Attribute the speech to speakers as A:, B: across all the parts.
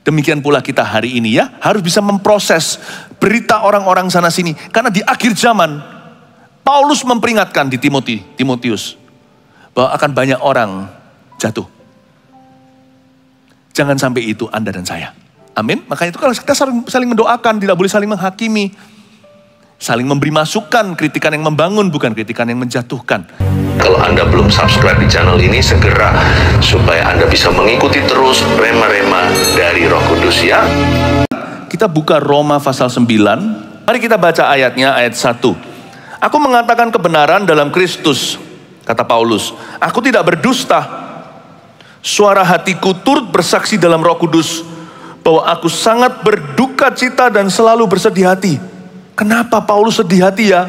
A: Demikian pula kita hari ini ya, harus bisa memproses berita orang-orang sana sini. Karena di akhir zaman, Paulus memperingatkan di Timotius, bahwa akan banyak orang jatuh. Jangan sampai itu Anda dan saya. Amin. Makanya itu kalau kita saling mendoakan, tidak boleh saling menghakimi. Saling memberi masukan, kritikan yang membangun, bukan kritikan yang menjatuhkan.
B: Kalau Anda belum subscribe di channel ini, segera supaya Anda bisa mengikuti terus rema-rema dari Roh Kudus ya.
A: Kita buka Roma pasal 9. Mari kita baca ayatnya, ayat 1. Aku mengatakan kebenaran dalam Kristus, kata Paulus. Aku tidak berdusta. Suara hatiku turut bersaksi dalam Roh Kudus bahwa aku sangat berduka cita dan selalu bersedih hati. Kenapa Paulus sedih hati ya?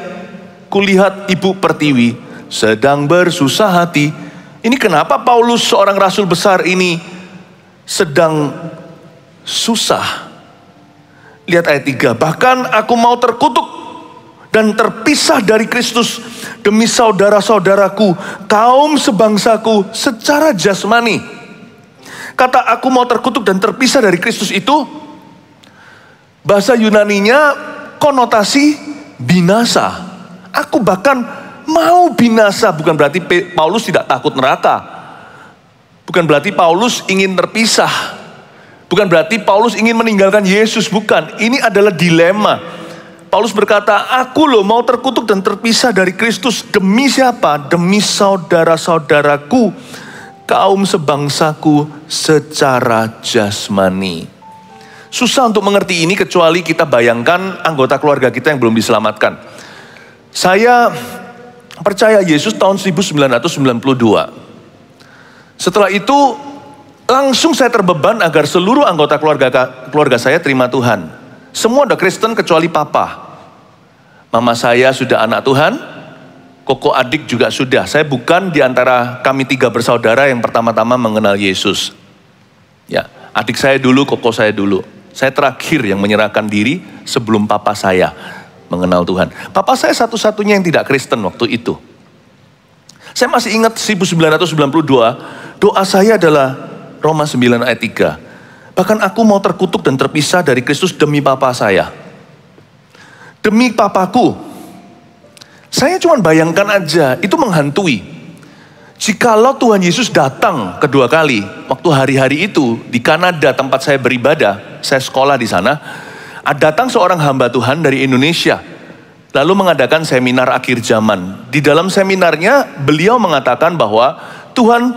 A: Kulihat Ibu Pertiwi sedang bersusah hati. Ini kenapa Paulus seorang rasul besar ini sedang susah? Lihat ayat 3. Bahkan aku mau terkutuk dan terpisah dari Kristus demi saudara-saudaraku, kaum sebangsaku secara jasmani. Kata aku mau terkutuk dan terpisah dari Kristus itu, bahasa Yunaninya konotasi binasa. Aku bahkan mau binasa. Bukan berarti Paulus tidak takut neraka. Bukan berarti Paulus ingin terpisah. Bukan berarti Paulus ingin meninggalkan Yesus. Bukan. Ini adalah dilema. Paulus berkata, aku loh mau terkutuk dan terpisah dari Kristus. Demi siapa? Demi saudara-saudaraku, kaum sebangsaku secara jasmani. Susah untuk mengerti ini kecuali kita bayangkan anggota keluarga kita yang belum diselamatkan. Saya percaya Yesus tahun 1992. Setelah itu langsung saya terbeban agar seluruh anggota keluarga saya terima Tuhan. Semua udah Kristen kecuali papa. Mama saya sudah anak Tuhan, koko adik juga sudah. Saya bukan di antara kami 3 bersaudara yang pertama-tama mengenal Yesus. Ya, adik saya dulu, koko saya dulu. Saya terakhir yang menyerahkan diri sebelum papa saya mengenal Tuhan. Papa saya satu-satunya yang tidak Kristen waktu itu. Saya masih ingat 1992, doa saya adalah Roma 9 ayat 3. Bahkan aku mau terkutuk dan terpisah dari Kristus demi papa saya. Demi papaku. Saya cuma bayangkan aja, itu menghantui. Jikalau Tuhan Yesus datang kedua kali, waktu hari-hari itu di Kanada tempat saya beribadah, saya sekolah di sana, datang seorang hamba Tuhan dari Indonesia, lalu mengadakan seminar akhir zaman. Di dalam seminarnya beliau mengatakan bahwa Tuhan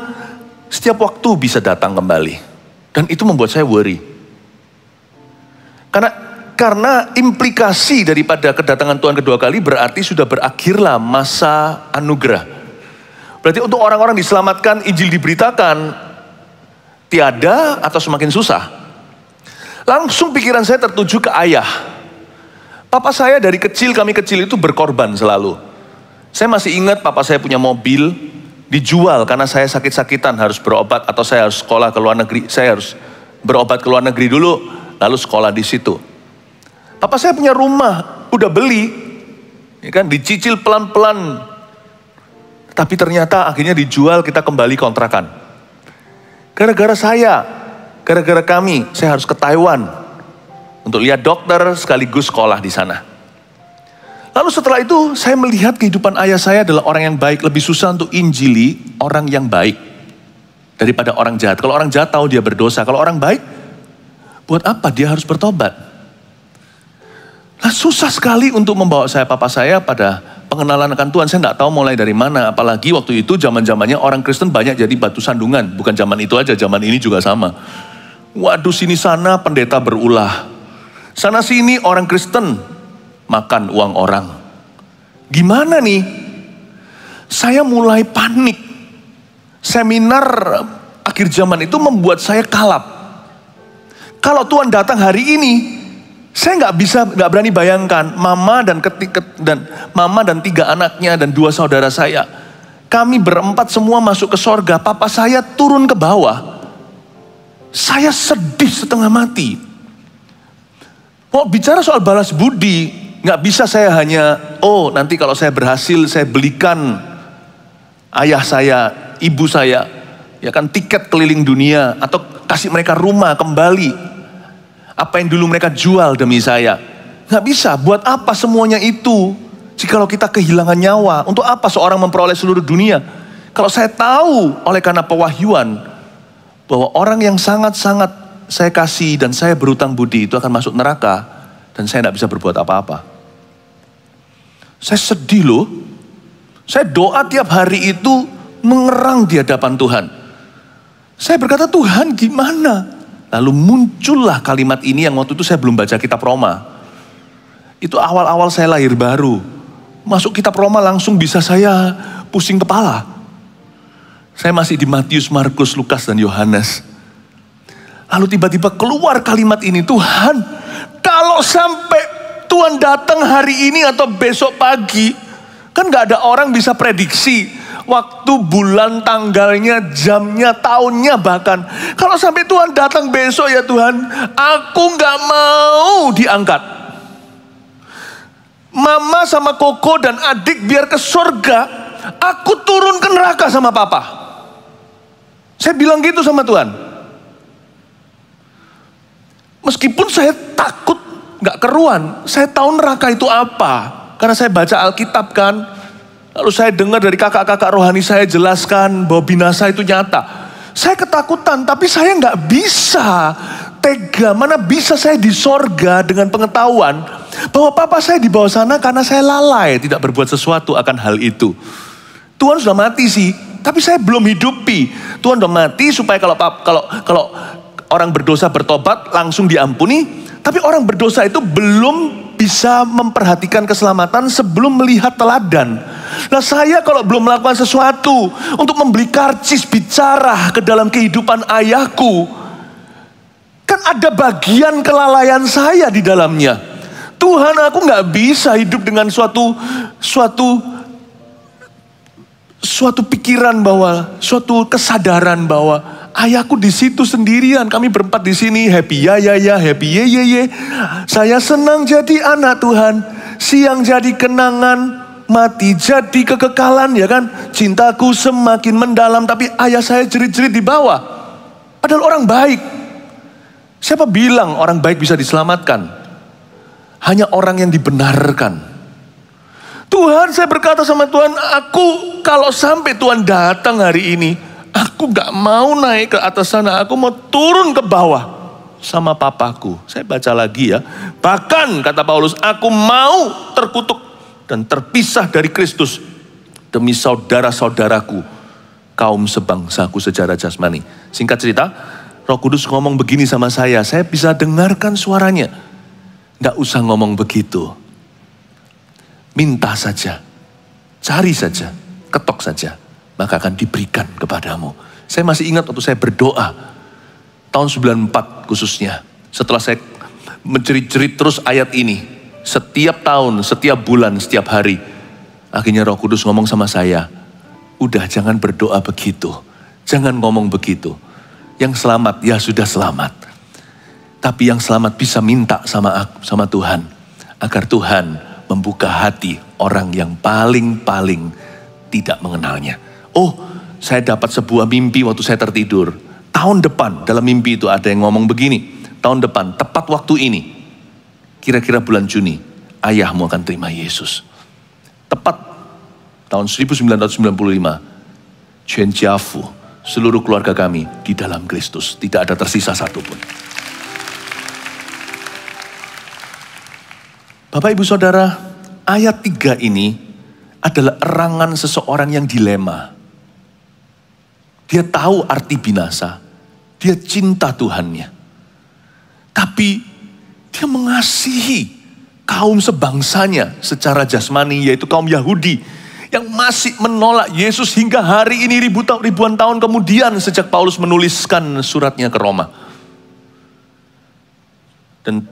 A: setiap waktu bisa datang kembali. Dan itu membuat saya worry. Karena implikasi daripada kedatangan Tuhan kedua kali berarti sudah berakhirlah masa anugerah. Berarti untuk orang-orang diselamatkan, Injil diberitakan, tiada atau semakin susah. Langsung pikiran saya tertuju ke ayah. Papa saya dari kecil, kami kecil itu berkorban selalu. Saya masih ingat papa saya punya mobil, dijual karena saya sakit-sakitan harus berobat atau saya harus sekolah ke luar negeri. Saya harus berobat ke luar negeri dulu, lalu sekolah di situ. Papa saya punya rumah, udah beli, ya kan, dicicil pelan-pelan. Tapi ternyata akhirnya dijual, kita kembali kontrakan. Gara-gara kami, saya harus ke Taiwan untuk lihat dokter sekaligus sekolah di sana. Lalu setelah itu saya melihat kehidupan ayah saya adalah orang yang baik. Lebih susah untuk injili orang yang baik daripada orang jahat. Kalau orang jahat tahu dia berdosa. Kalau orang baik, buat apa dia harus bertobat? Nah, susah sekali untuk membawa papa saya pada pengenalan akan Tuhan. Saya nggak tahu mulai dari mana. Apalagi waktu itu zaman-zamannya orang Kristen banyak jadi batu sandungan. Bukan zaman itu aja, zaman ini juga sama. Waduh, sini sana pendeta berulah. Sana sini orang Kristen makan uang orang. Gimana nih? Saya mulai panik. Seminar akhir zaman itu membuat saya kalap. Kalau Tuhan datang hari ini, saya nggak berani bayangkan mama dan 3 anaknya dan 2 saudara saya. Kami berempat semua masuk ke sorga. Papa saya turun ke bawah. Saya sedih setengah mati. Mau bicara soal balas budi, nggak bisa saya hanya, nanti kalau saya berhasil saya belikan ayah saya, ibu saya, ya kan, tiket keliling dunia atau kasih mereka rumah kembali. Apa yang dulu mereka jual demi saya. Nggak bisa, buat apa semuanya itu? Jikalau kita kehilangan nyawa, untuk apa seorang memperoleh seluruh dunia? Kalau saya tahu oleh karena pewahyuan, bahwa orang yang sangat-sangat saya kasih dan saya berutang budi itu akan masuk neraka, dan saya nggak bisa berbuat apa-apa. Saya sedih loh. Saya doa tiap hari itu mengerang di hadapan Tuhan. Saya berkata, Tuhan gimana? Lalu muncullah kalimat ini yang waktu itu saya belum baca kitab Roma. Itu awal-awal saya lahir baru. Masuk kitab Roma langsung bisa saya pusing kepala. Saya masih di Matius, Markus, Lukas, dan Yohanes. Lalu tiba-tiba keluar kalimat ini, Tuhan, kalau sampai Tuhan datang hari ini atau besok pagi, kan gak ada orang bisa prediksi waktu, bulan, tanggalnya, jamnya, tahunnya bahkan. Kalau sampai Tuhan datang besok ya Tuhan, aku gak mau diangkat. Mama sama Koko dan adik biar ke surga, aku turun ke neraka sama papa. Saya bilang gitu sama Tuhan. Meskipun saya takut gak keruan, saya tahu neraka itu apa. Karena saya baca Alkitab kan. Lalu saya dengar dari kakak-kakak rohani saya jelaskan bahwa binasa itu nyata. Saya ketakutan, tapi saya nggak bisa tega. Mana bisa saya di sorga dengan pengetahuan bahwa papa saya di bawah sana karena saya lalai tidak berbuat sesuatu akan hal itu. Tuhan sudah mati sih, tapi saya belum hidupi. Tuhan sudah mati supaya kalau orang berdosa bertobat langsung diampuni. Tapi orang berdosa itu belum bisa memperhatikan keselamatan sebelum melihat teladan. Nah saya kalau belum melakukan sesuatu untuk membeli karcis bicara ke dalam kehidupan ayahku, kan ada bagian kelalaian saya di dalamnya. Tuhan, aku gak bisa hidup dengan suatu pikiran bahwa, suatu kesadaran bahwa ayahku di situ sendirian, kami berempat di sini happy ya, happy ye. Saya senang jadi anak Tuhan, siang jadi kenangan, mati jadi kekekalan ya kan. Cintaku semakin mendalam, tapi ayah saya jerit-jerit di bawah. Padahal orang baik. Siapa bilang orang baik bisa diselamatkan? Hanya orang yang dibenarkan. Tuhan, saya berkata sama Tuhan, aku kalau sampai Tuhan datang hari ini, aku gak mau naik ke atas sana, aku mau turun ke bawah sama papaku. Saya baca lagi ya. Bahkan kata Paulus, aku mau terkutuk dan terpisah dari Kristus demi saudara-saudaraku, kaum sebangsaku secara jasmani. Singkat cerita, Roh Kudus ngomong begini sama saya bisa dengarkan suaranya. Gak usah ngomong begitu. Minta saja, cari saja, ketok saja, maka akan diberikan kepadamu. Saya masih ingat waktu saya berdoa, tahun 94 khususnya. Setelah saya menjerit-jerit terus ayat ini, setiap tahun, setiap bulan, setiap hari. Akhirnya Roh Kudus ngomong sama saya, udah jangan berdoa begitu. Jangan ngomong begitu. Yang selamat, ya sudah selamat. Tapi yang selamat bisa minta sama Tuhan. Agar Tuhan membuka hati orang yang paling tidak mengenalnya. Oh, saya dapat sebuah mimpi waktu saya tertidur. Tahun depan, dalam mimpi itu ada yang ngomong begini. Tahun depan, tepat waktu ini. Kira-kira bulan Juni, ayahmu akan terima Yesus. Tepat tahun 1995, Cianjiafu, seluruh keluarga kami di dalam Kristus. Tidak ada tersisa satupun. Bapak Ibu Saudara, ayat 3 ini adalah erangan seseorang yang dilema. Dia tahu arti binasa. Dia cinta Tuhannya. Tapi dia mengasihi kaum sebangsanya secara jasmani, yaitu kaum Yahudi yang masih menolak Yesus hingga hari ini ribuan tahun kemudian sejak Paulus menuliskan suratnya ke Roma.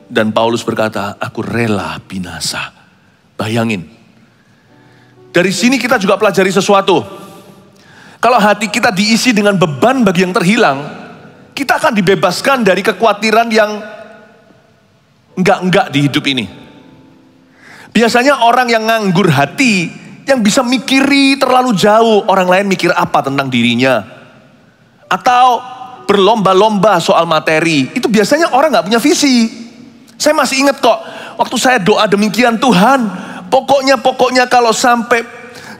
A: Dan Paulus berkata, aku rela binasa. Bayangin. Dari sini kita juga pelajari sesuatu. Kalau hati kita diisi dengan beban bagi yang terhilang, kita akan dibebaskan dari kekhawatiran yang enggak di hidup ini. Biasanya orang yang nganggur hati, yang bisa mikiri terlalu jauh, orang lain mikir apa tentang dirinya. Atau berlomba-lomba soal materi. Itu biasanya orang gak punya visi. Saya masih ingat kok, waktu saya doa demikian, Tuhan, pokoknya kalau sampai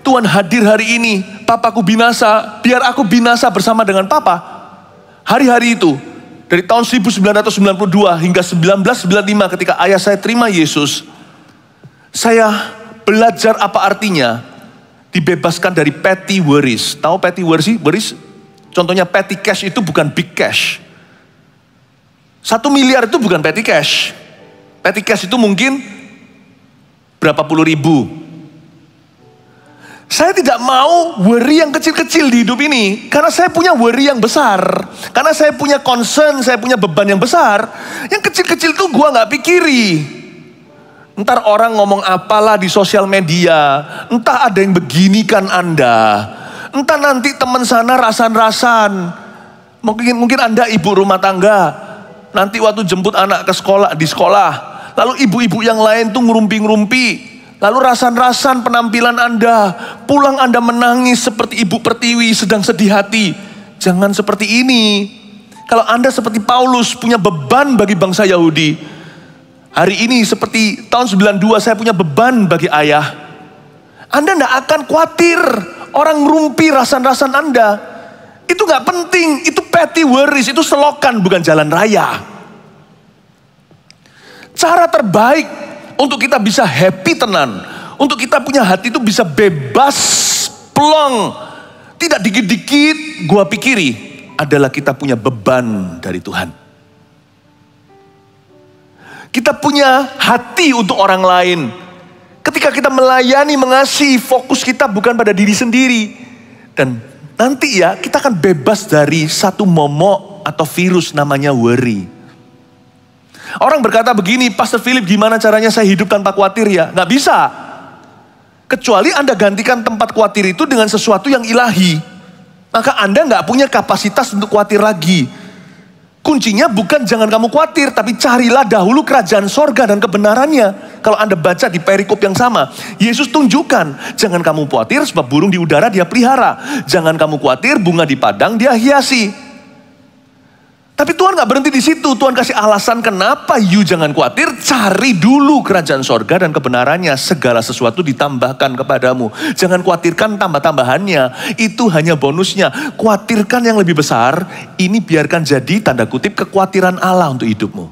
A: Tuhan hadir hari ini, papaku binasa, biar aku binasa bersama dengan papa. Hari-hari itu, dari tahun 1992 hingga 1995 ketika ayah saya terima Yesus, saya belajar apa artinya dibebaskan dari petty worries. Tahu petty worries? Contohnya petty cash itu bukan big cash. 1 miliar itu bukan petty cash. Petty cash itu mungkin berapa puluh ribu. Saya tidak mau worry yang kecil-kecil di hidup ini. Karena saya punya worry yang besar. Karena saya punya concern, saya punya beban yang besar. Yang kecil-kecil itu gua gak pikiri. Ntar orang ngomong apalah di sosial media. Entah ada yang beginikan Anda. Entah nanti teman sana rasan-rasan. Mungkin Anda ibu rumah tangga. Nanti waktu jemput anak ke sekolah, di sekolah. Lalu ibu-ibu yang lain tuh ngerumpi-ngerumpi. Lalu rasan-rasan penampilan Anda. Pulang Anda menangis seperti ibu pertiwi sedang sedih hati. Jangan seperti ini. Kalau Anda seperti Paulus punya beban bagi bangsa Yahudi. Hari ini seperti tahun 92 saya punya beban bagi ayah. Anda tidak akan khawatir orang ngerumpi rasan-rasan Anda. Itu gak penting, itu petty worries, itu selokan bukan jalan raya. Cara terbaik untuk kita bisa happy tenan, untuk kita punya hati itu bisa bebas, plong, tidak dikit-dikit gua pikiri, adalah kita punya beban dari Tuhan. Kita punya hati untuk orang lain. Ketika kita melayani, mengasihi, fokus kita bukan pada diri sendiri. Dan nanti ya, kita akan bebas dari satu momok atau virus namanya worry. Orang berkata begini, Pastor Philip, gimana caranya saya hidup tanpa khawatir ya? Gak bisa. Kecuali Anda gantikan tempat khawatir itu dengan sesuatu yang ilahi. Maka Anda gak punya kapasitas untuk khawatir lagi. Kuncinya bukan jangan kamu khawatir, tapi carilah dahulu kerajaan sorga dan kebenarannya. Kalau Anda baca di perikop yang sama, Yesus tunjukkan, jangan kamu khawatir sebab burung di udara dia pelihara. Jangan kamu khawatir bunga di padang dia hiasi. Tapi Tuhan gak berhenti di situ. Tuhan kasih alasan kenapa you jangan khawatir. Cari dulu kerajaan sorga dan kebenarannya. Segala sesuatu ditambahkan kepadamu. Jangan khawatirkan tambah-tambahannya. Itu hanya bonusnya. Khawatirkan yang lebih besar. Ini biarkan jadi tanda kutip kekhawatiran Allah untuk hidupmu.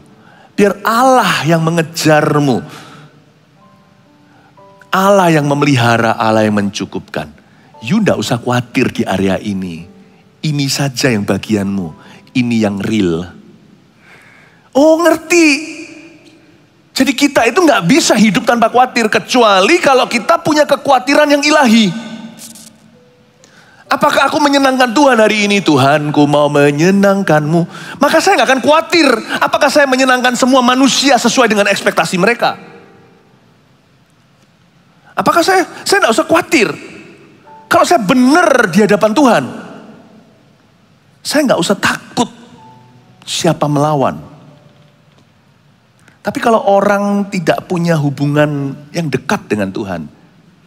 A: Biar Allah yang mengejarmu. Allah yang memelihara, Allah yang mencukupkan. You gak usah khawatir di area ini. Ini saja yang bagianmu. Ini yang real. Oh, ngerti. Jadi kita itu gak bisa hidup tanpa khawatir. Kecuali kalau kita punya kekhawatiran yang ilahi. Apakah aku menyenangkan Tuhan hari ini? Tuhanku mau menyenangkanmu. Maka saya gak akan khawatir. Apakah saya menyenangkan semua manusia sesuai dengan ekspektasi mereka? Apakah saya gak usah khawatir. Kalau saya benar di hadapan Tuhan. Saya gak usah takut siapa melawan. Tapi kalau orang tidak punya hubungan yang dekat dengan Tuhan,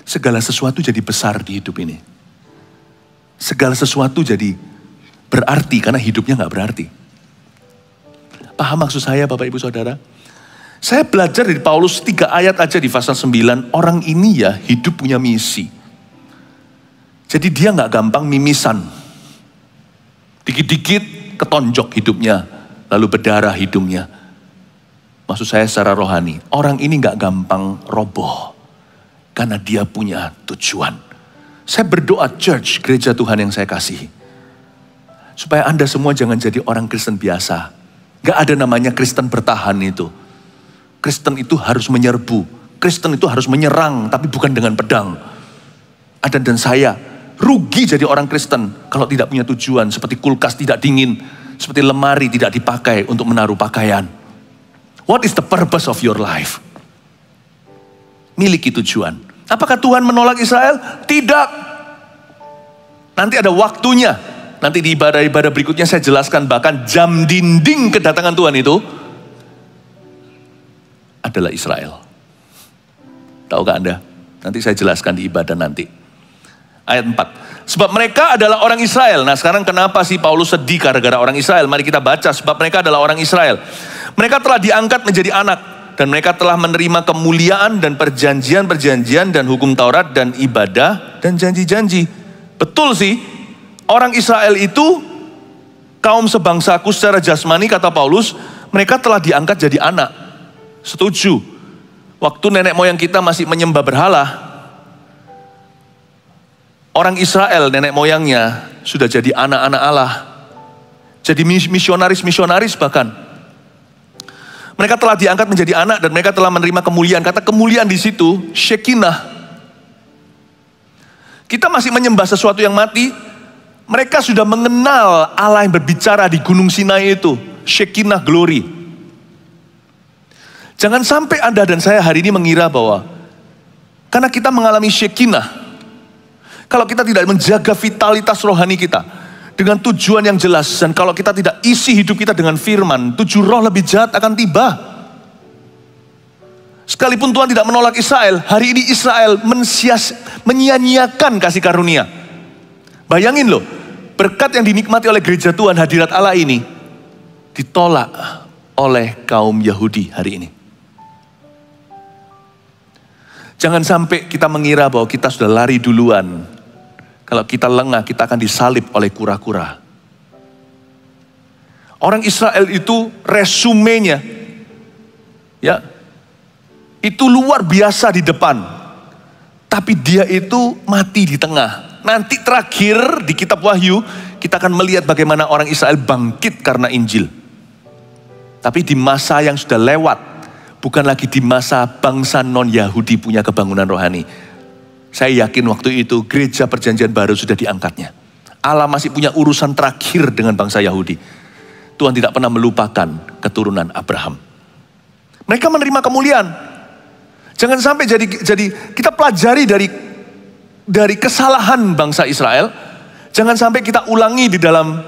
A: segala sesuatu jadi besar di hidup ini. Segala sesuatu jadi berarti karena hidupnya gak berarti. Paham maksud saya Bapak Ibu Saudara? Saya belajar dari Paulus 3 ayat aja di pasal 9. Orang ini ya hidup punya misi. Jadi dia gak gampang mimisan. Dikit-dikit ketonjok hidupnya, lalu berdarah hidungnya. Maksud saya secara rohani, orang ini gak gampang roboh. Karena dia punya tujuan. Saya berdoa church, gereja Tuhan yang saya kasihi. Supaya Anda semua jangan jadi orang Kristen biasa. Gak ada namanya Kristen bertahan itu. Kristen itu harus menyerbu. Kristen itu harus menyerang, tapi bukan dengan pedang. Ada dan saya rugi jadi orang Kristen kalau tidak punya tujuan. Seperti kulkas tidak dingin, seperti lemari tidak dipakai untuk menaruh pakaian. What is the purpose of your life? Miliki tujuan. Apakah Tuhan menolak Israel? Tidak. Nanti ada waktunya. Nanti di ibadah-ibadah berikutnya saya jelaskan, bahkan jam dinding kedatangan Tuhan itu adalah Israel. Tahukah Anda? Nanti saya jelaskan di ibadah nanti. Ayat 4. Sebab mereka adalah orang Israel. Nah sekarang kenapa sih Paulus sedih gara-gara orang Israel? Mari kita baca, sebab mereka adalah orang Israel. Mereka telah diangkat menjadi anak. Dan mereka telah menerima kemuliaan dan perjanjian-perjanjian dan hukum Taurat dan ibadah dan janji-janji. Betul sih, orang Israel itu kaum sebangsaku secara jasmani, kata Paulus, mereka telah diangkat jadi anak. Setuju. Waktu nenek moyang kita masih menyembah berhala, orang Israel nenek moyangnya sudah jadi anak-anak Allah. Jadi misionaris-misionaris bahkan. Mereka telah diangkat menjadi anak dan mereka telah menerima kemuliaan. Kata kemuliaan di situ, Shekinah. Kita masih menyembah sesuatu yang mati. Mereka sudah mengenal Allah yang berbicara di Gunung Sinai itu. Shekinah glory. Jangan sampai Anda dan saya hari ini mengira bahwa karena kita mengalami Shekinah, kalau kita tidak menjaga vitalitas rohani kita dengan tujuan yang jelas, dan kalau kita tidak isi hidup kita dengan firman, 7 roh lebih jahat akan tiba. Sekalipun Tuhan tidak menolak Israel, hari ini Israel menyia-nyiakan kasih karunia. Bayangin loh, berkat yang dinikmati oleh gereja Tuhan, hadirat Allah ini, ditolak oleh kaum Yahudi hari ini. Jangan sampai kita mengira bahwa kita sudah lari duluan. Kalau kita lengah, kita akan disalib oleh kura-kura. Orang Israel itu resumenya, ya, itu luar biasa di depan. Tapi dia itu mati di tengah. Nanti terakhir di kitab Wahyu, kita akan melihat bagaimana orang Israel bangkit karena Injil. Tapi di masa yang sudah lewat, bukan lagi di masa bangsa non-Yahudi punya kebangunan rohani. Saya yakin waktu itu gereja perjanjian baru sudah diangkatnya. Allah masih punya urusan terakhir dengan bangsa Yahudi. Tuhan tidak pernah melupakan keturunan Abraham. Mereka menerima kemuliaan. Jangan sampai jadi kita pelajari dari kesalahan bangsa Israel. Jangan sampai kita ulangi di dalam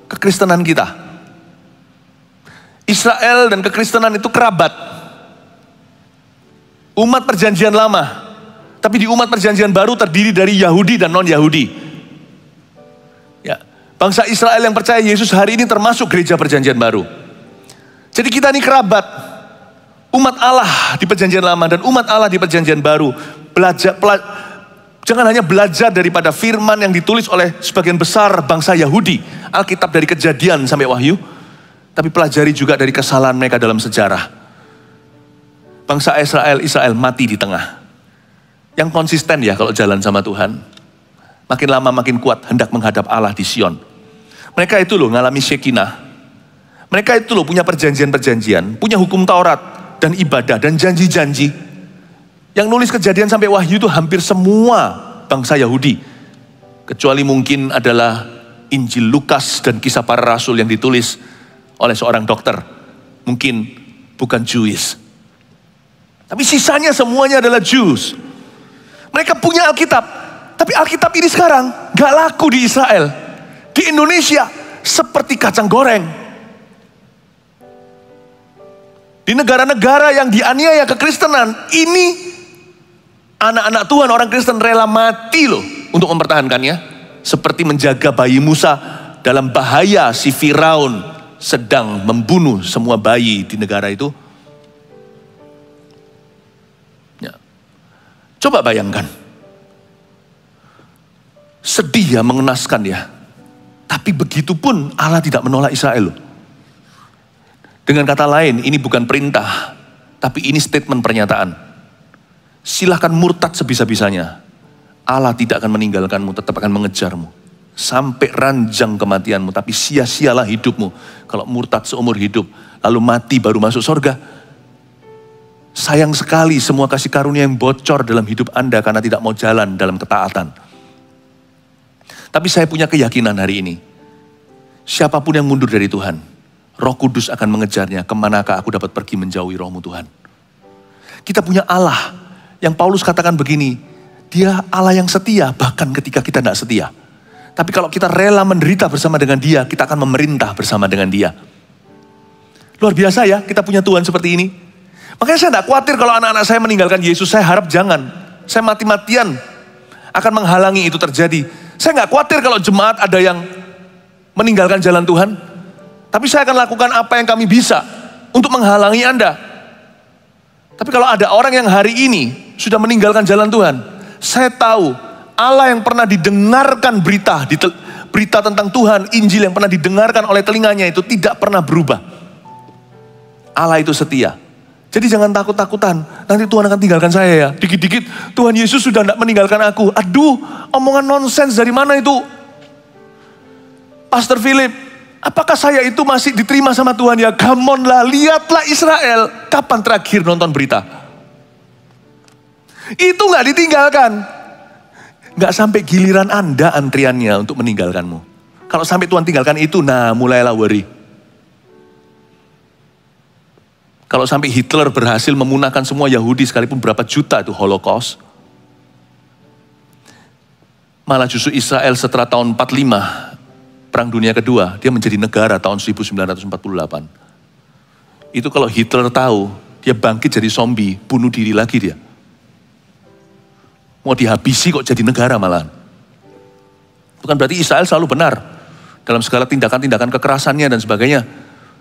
A: kekristenan kita. Israel dan kekristenan itu kerabat. Umat perjanjian lama. Tapi di umat perjanjian baru terdiri dari Yahudi dan non-Yahudi. Ya, bangsa Israel yang percaya Yesus hari ini termasuk gereja perjanjian baru. Jadi kita ini kerabat. Umat Allah di perjanjian lama dan umat Allah di perjanjian baru. Jangan hanya belajar daripada firman yang ditulis oleh sebagian besar bangsa Yahudi. Alkitab dari Kejadian sampai Wahyu. Tapi pelajari juga dari kesalahan mereka dalam sejarah. Bangsa Israel mati di tengah. Yang konsisten ya kalau jalan sama Tuhan. Makin lama makin kuat hendak menghadap Allah di Sion. Mereka itu loh ngalami Shekinah. Mereka itu loh punya perjanjian-perjanjian. Punya hukum Taurat dan ibadah dan janji-janji. Yang nulis Kejadian sampai Wahyu itu hampir semua bangsa Yahudi. Kecuali mungkin adalah Injil Lukas dan Kisah Para Rasul yang ditulis oleh seorang dokter. Mungkin bukan Jewish. Tapi sisanya semuanya adalah Jews. Mereka punya Alkitab, tapi Alkitab ini sekarang gak laku di Israel. Di Indonesia seperti kacang goreng. Di negara-negara yang dianiaya kekristenan, ini anak-anak Tuhan, orang Kristen rela mati loh untuk mempertahankannya. Seperti menjaga bayi Musa dalam bahaya si Firaun sedang membunuh semua bayi di negara itu. Coba bayangkan. Sedih ya, mengenaskan ya. Tapi begitu pun Allah tidak menolak Israel loh. Dengan kata lain, ini bukan perintah. Tapi ini statement pernyataan. Silahkan murtad sebisa-bisanya. Allah tidak akan meninggalkanmu, tetap akan mengejarmu. Sampai ranjang kematianmu. Tapi sia-sialah hidupmu. Kalau murtad seumur hidup, lalu mati baru masuk surga. Sayang sekali semua kasih karunia yang bocor dalam hidup Anda karena tidak mau jalan dalam ketaatan. Tapi saya punya keyakinan hari ini. Siapapun yang mundur dari Tuhan, Roh Kudus akan mengejarnya. Kemanakah aku dapat pergi menjauhi rohmu Tuhan? Kita punya Allah yang Paulus katakan begini. Dia Allah yang setia bahkan ketika kita tidak setia. Tapi kalau kita rela menderita bersama dengan dia, kita akan memerintah bersama dengan dia. Luar biasa ya kita punya Tuhan seperti ini. Makanya saya tidak khawatir kalau anak-anak saya meninggalkan Yesus. Saya harap jangan. Saya mati-matian akan menghalangi itu terjadi. Saya nggak khawatir kalau jemaat ada yang meninggalkan jalan Tuhan. Tapi saya akan lakukan apa yang kami bisa untuk menghalangi Anda. Tapi kalau ada orang yang hari ini sudah meninggalkan jalan Tuhan, saya tahu Allah yang pernah didengarkan berita tentang Tuhan, Injil yang pernah didengarkan oleh telinganya itu tidak pernah berubah. Allah itu setia. Jadi jangan takut-takutan, nanti Tuhan akan tinggalkan saya ya. Dikit-dikit Tuhan Yesus sudah tidak meninggalkan aku. Aduh, omongan nonsens dari mana itu? Pastor Philip, apakah saya itu masih diterima sama Tuhan ya? Come on lah, lihatlah Israel. Kapan terakhir nonton berita? Itu gak ditinggalkan. Gak sampai giliran Anda antriannya untuk meninggalkanmu. Kalau sampai Tuhan tinggalkan itu, nah mulailah worry. Kalau sampai Hitler berhasil memunahkan semua Yahudi sekalipun berapa juta itu Holocaust. Malah justru Israel setelah tahun 45, Perang Dunia Kedua, dia menjadi negara tahun 1948. Itu kalau Hitler tahu, dia bangkit jadi zombie, bunuh diri lagi dia. Mau dihabisi kok jadi negara malahan. Bukan berarti Israel selalu benar dalam segala tindakan-tindakan kekerasannya dan sebagainya.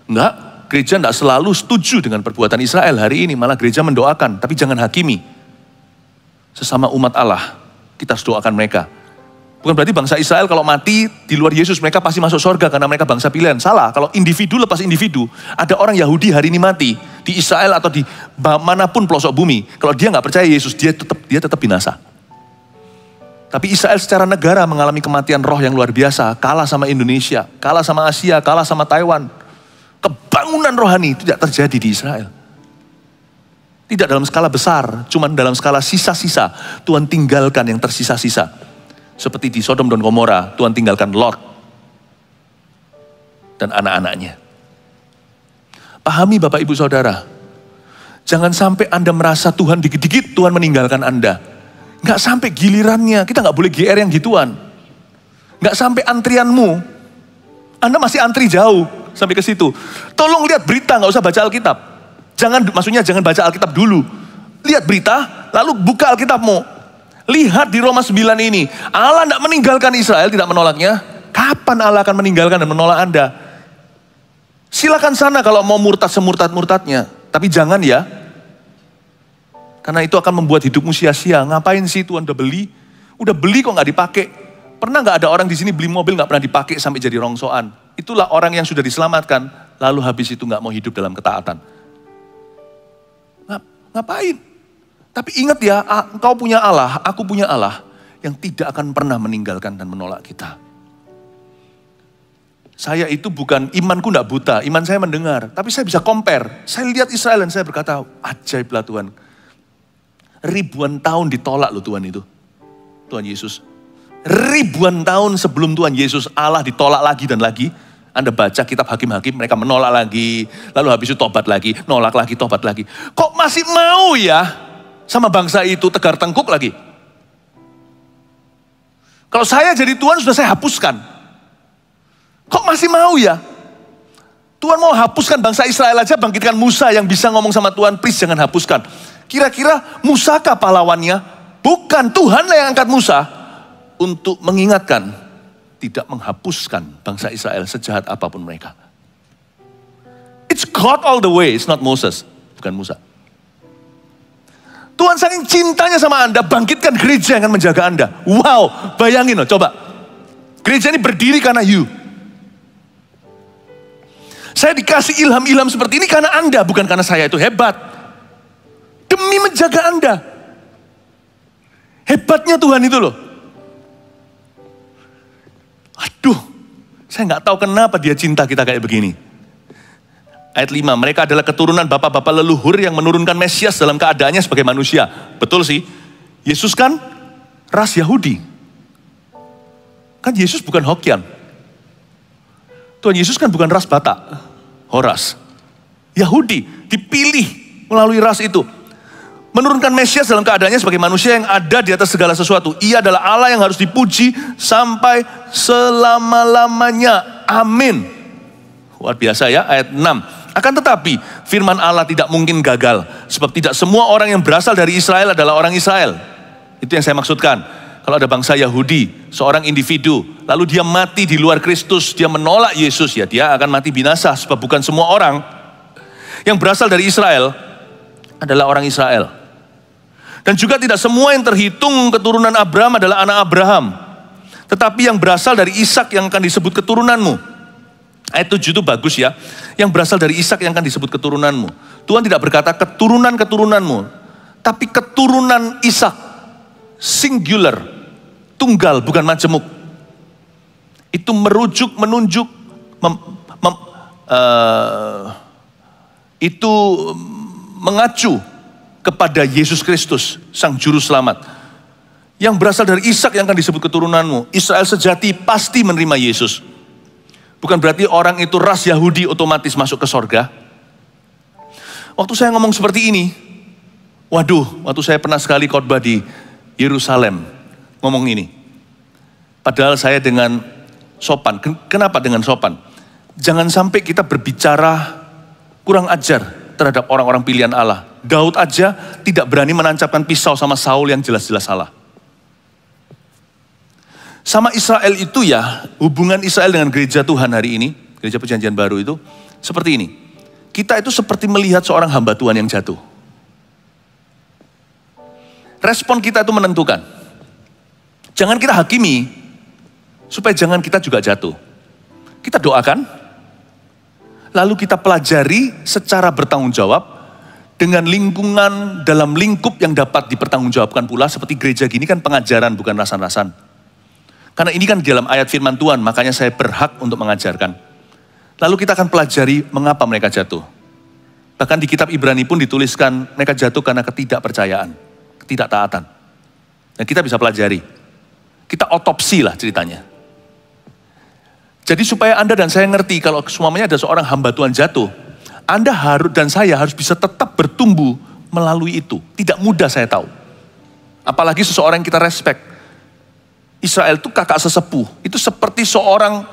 A: Enggak. Gereja tidak selalu setuju dengan perbuatan Israel hari ini. Malah gereja mendoakan, tapi jangan hakimi. Sesama umat Allah, kita harus doakan mereka. Bukan berarti bangsa Israel kalau mati di luar Yesus, mereka pasti masuk surga karena mereka bangsa pilihan. Salah, kalau individu lepas individu. Ada orang Yahudi hari ini mati, di Israel atau di manapun pelosok bumi. Kalau dia nggak percaya Yesus, dia tetap binasa. Tapi Israel secara negara mengalami kematian roh yang luar biasa. Kalah sama Indonesia, kalah sama Asia, kalah sama Taiwan. Kebangunan rohani itu tidak terjadi di Israel. Tidak dalam skala besar, cuman dalam skala sisa-sisa. Tuhan tinggalkan yang tersisa-sisa. Seperti di Sodom dan Gomora, Tuhan tinggalkan Lot dan anak-anaknya. Pahami Bapak Ibu Saudara, jangan sampai Anda merasa Tuhan dikit-dikit Tuhan meninggalkan Anda. Nggak sampai gilirannya, kita nggak boleh GR yang gituan. Nggak sampai antrianmu, Anda masih antri jauh. Sampai ke situ. Tolong lihat berita, nggak usah baca Alkitab. Maksudnya jangan baca Alkitab dulu. Lihat berita, lalu buka Alkitabmu. Lihat di Roma 9 ini. Allah tidak meninggalkan Israel, tidak menolaknya. Kapan Allah akan meninggalkan dan menolak Anda? Silakan sana kalau mau murtad semurtad-murtadnya. Tapi jangan ya. Karena itu akan membuat hidupmu sia-sia. Ngapain sih Tuhan udah beli? Udah beli kok nggak dipakai? Pernah nggak ada orang di sini beli mobil nggak pernah dipakai sampai jadi rongsoan? Itulah orang yang sudah diselamatkan, lalu habis itu nggak mau hidup dalam ketaatan. Ngapain? Tapi ingat ya, engkau punya Allah, aku punya Allah yang tidak akan pernah meninggalkan dan menolak kita. Saya itu bukan, imanku nggak buta, iman saya mendengar. Tapi saya bisa compare. Saya lihat Israel dan saya berkata, ajaiblah Tuhan. Ribuan tahun ditolak loh Tuhan itu. Tuhan Yesus. Ribuan tahun sebelum Tuhan Yesus, Allah ditolak lagi dan lagi. Anda baca kitab Hakim-Hakim, mereka menolak lagi. Lalu habis itu tobat lagi, nolak lagi, tobat lagi. Kok masih mau ya sama bangsa itu tegar tengkuk lagi? Kalau saya jadi Tuhan sudah saya hapuskan. Kok masih mau ya? Tuhan mau hapuskan bangsa Israel aja, bangkitkan Musa yang bisa ngomong sama Tuhan, please jangan hapuskan. Kira-kira Musa kah pahlawannya? Bukan, Tuhanlah yang angkat Musa untuk mengingatkan, tidak menghapuskan bangsa Israel sejahat apapun mereka. It's God all the way, it's not Moses, bukan Musa. Tuhan saking cintanya sama Anda, bangkitkan gereja yang akan menjaga Anda. Wow, bayangin loh, coba. Gereja ini berdiri karena you. Saya dikasih ilham-ilham seperti ini karena Anda, bukan karena saya itu hebat. Demi menjaga Anda. Hebatnya Tuhan itu loh. Aduh, saya nggak tahu kenapa dia cinta kita kayak begini. Ayat 5, mereka adalah keturunan bapak-bapak leluhur yang menurunkan Mesias dalam keadaannya sebagai manusia. Betul sih, Yesus kan ras Yahudi. Kan Yesus bukan Hokian. Tuhan Yesus kan bukan ras Batak, Horas. Yahudi dipilih melalui ras itu. Menurunkan Mesias dalam keadaannya sebagai manusia yang ada di atas segala sesuatu. Ia adalah Allah yang harus dipuji sampai selama-lamanya. Amin. Luar biasa ya, ayat 6. Akan tetapi firman Allah tidak mungkin gagal. Sebab tidak semua orang yang berasal dari Israel adalah orang Israel. Itu yang saya maksudkan. kalau ada bangsa Yahudi, seorang individu, lalu dia mati di luar Kristus, dia menolak Yesus, ya dia akan mati binasa. Sebab bukan semua orang yang berasal dari Israel adalah orang Israel. Dan juga tidak semua yang terhitung keturunan Abraham adalah anak Abraham. Tetapi yang berasal dari Ishak yang akan disebut keturunanmu. Ayat 7 itu bagus ya. Yang berasal dari Ishak yang akan disebut keturunanmu. Tuhan tidak berkata keturunan-keturunanmu, tapi keturunan Ishak. Singular, tunggal, bukan majemuk. Itu merujuk, menunjuk, itu mengacu kepada Yesus Kristus, Sang Juru Selamat. Yang berasal dari Ishak yang akan disebut keturunanmu. Israel sejati pasti menerima Yesus. Bukan berarti orang itu ras Yahudi otomatis masuk ke sorga. Waktu saya ngomong seperti ini, waktu saya pernah sekali khotbah di Yerusalem, ngomong ini. Padahal saya dengan sopan. Kenapa dengan sopan? Jangan sampai kita berbicara kurang ajar terhadap orang-orang pilihan Allah. Daud aja tidak berani menancapkan pisau sama Saul yang jelas-jelas salah. Sama Israel itu ya, hubungan Israel dengan gereja Tuhan hari ini, gereja perjanjian baru itu, seperti ini. Kita itu seperti melihat seorang hamba Tuhan yang jatuh. Respon kita itu menentukan. Jangan kita hakimi, supaya jangan kita juga jatuh. Kita doakan, lalu kita pelajari secara bertanggung jawab, dengan lingkungan dalam lingkup yang dapat dipertanggungjawabkan pula. Seperti gereja gini kan pengajaran bukan rasan-rasan. Karena ini kan dalam ayat firman Tuhan, makanya saya berhak untuk mengajarkan. Lalu kita akan pelajari mengapa mereka jatuh. Bahkan di kitab Ibrani pun dituliskan mereka jatuh karena ketidakpercayaan, ketidaktaatan. Dan kita bisa pelajari. Kita otopsi lah ceritanya. Jadi supaya Anda dan saya ngerti kalau semuanya ada seorang hamba Tuhan jatuh, Anda harus dan saya harus bisa tetap bertumbuh melalui itu. Tidak mudah saya tahu. Apalagi seseorang yang kita respect. Israel itu kakak sesepuh. Itu seperti seorang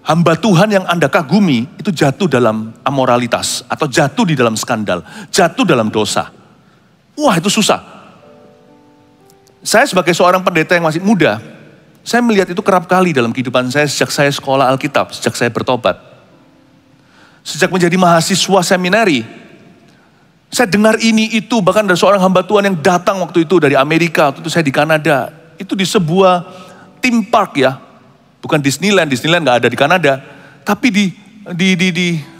A: hamba Tuhan yang Anda kagumi, itu jatuh dalam amoralitas. Atau jatuh di dalam skandal. Jatuh dalam dosa. Wah, itu susah. Saya sebagai seorang pendeta yang masih muda, saya melihat itu kerap kali dalam kehidupan saya sejak saya sekolah Alkitab, sejak saya bertobat. Sejak menjadi mahasiswa seminari, saya dengar ini itu, bahkan ada seorang hamba Tuhan yang datang waktu itu dari Amerika, waktu itu saya di Kanada. Itu di sebuah theme park ya, bukan Disneyland nggak ada di Kanada, tapi di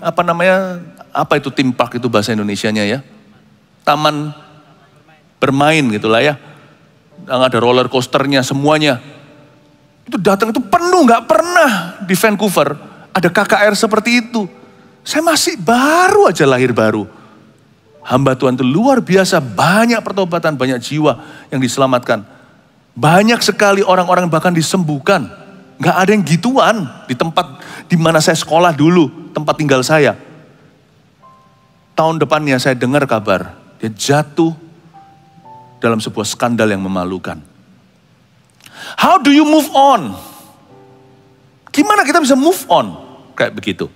A: apa itu theme park itu bahasa Indonesianya ya, taman bermain gitulah ya, ada roller coasternya semuanya. Itu datang itu penuh, nggak pernah di Vancouver ada KKR seperti itu. Saya masih baru aja lahir baru. Hamba Tuhan itu luar biasa, banyak pertobatan, banyak jiwa yang diselamatkan. Banyak sekali orang-orang bahkan disembuhkan. Gak ada yang gituan di tempat di mana saya sekolah dulu, tempat tinggal saya. Tahun depannya saya dengar kabar, dia jatuh dalam sebuah skandal yang memalukan. How do you move on? Gimana kita bisa move on? Kayak begitu.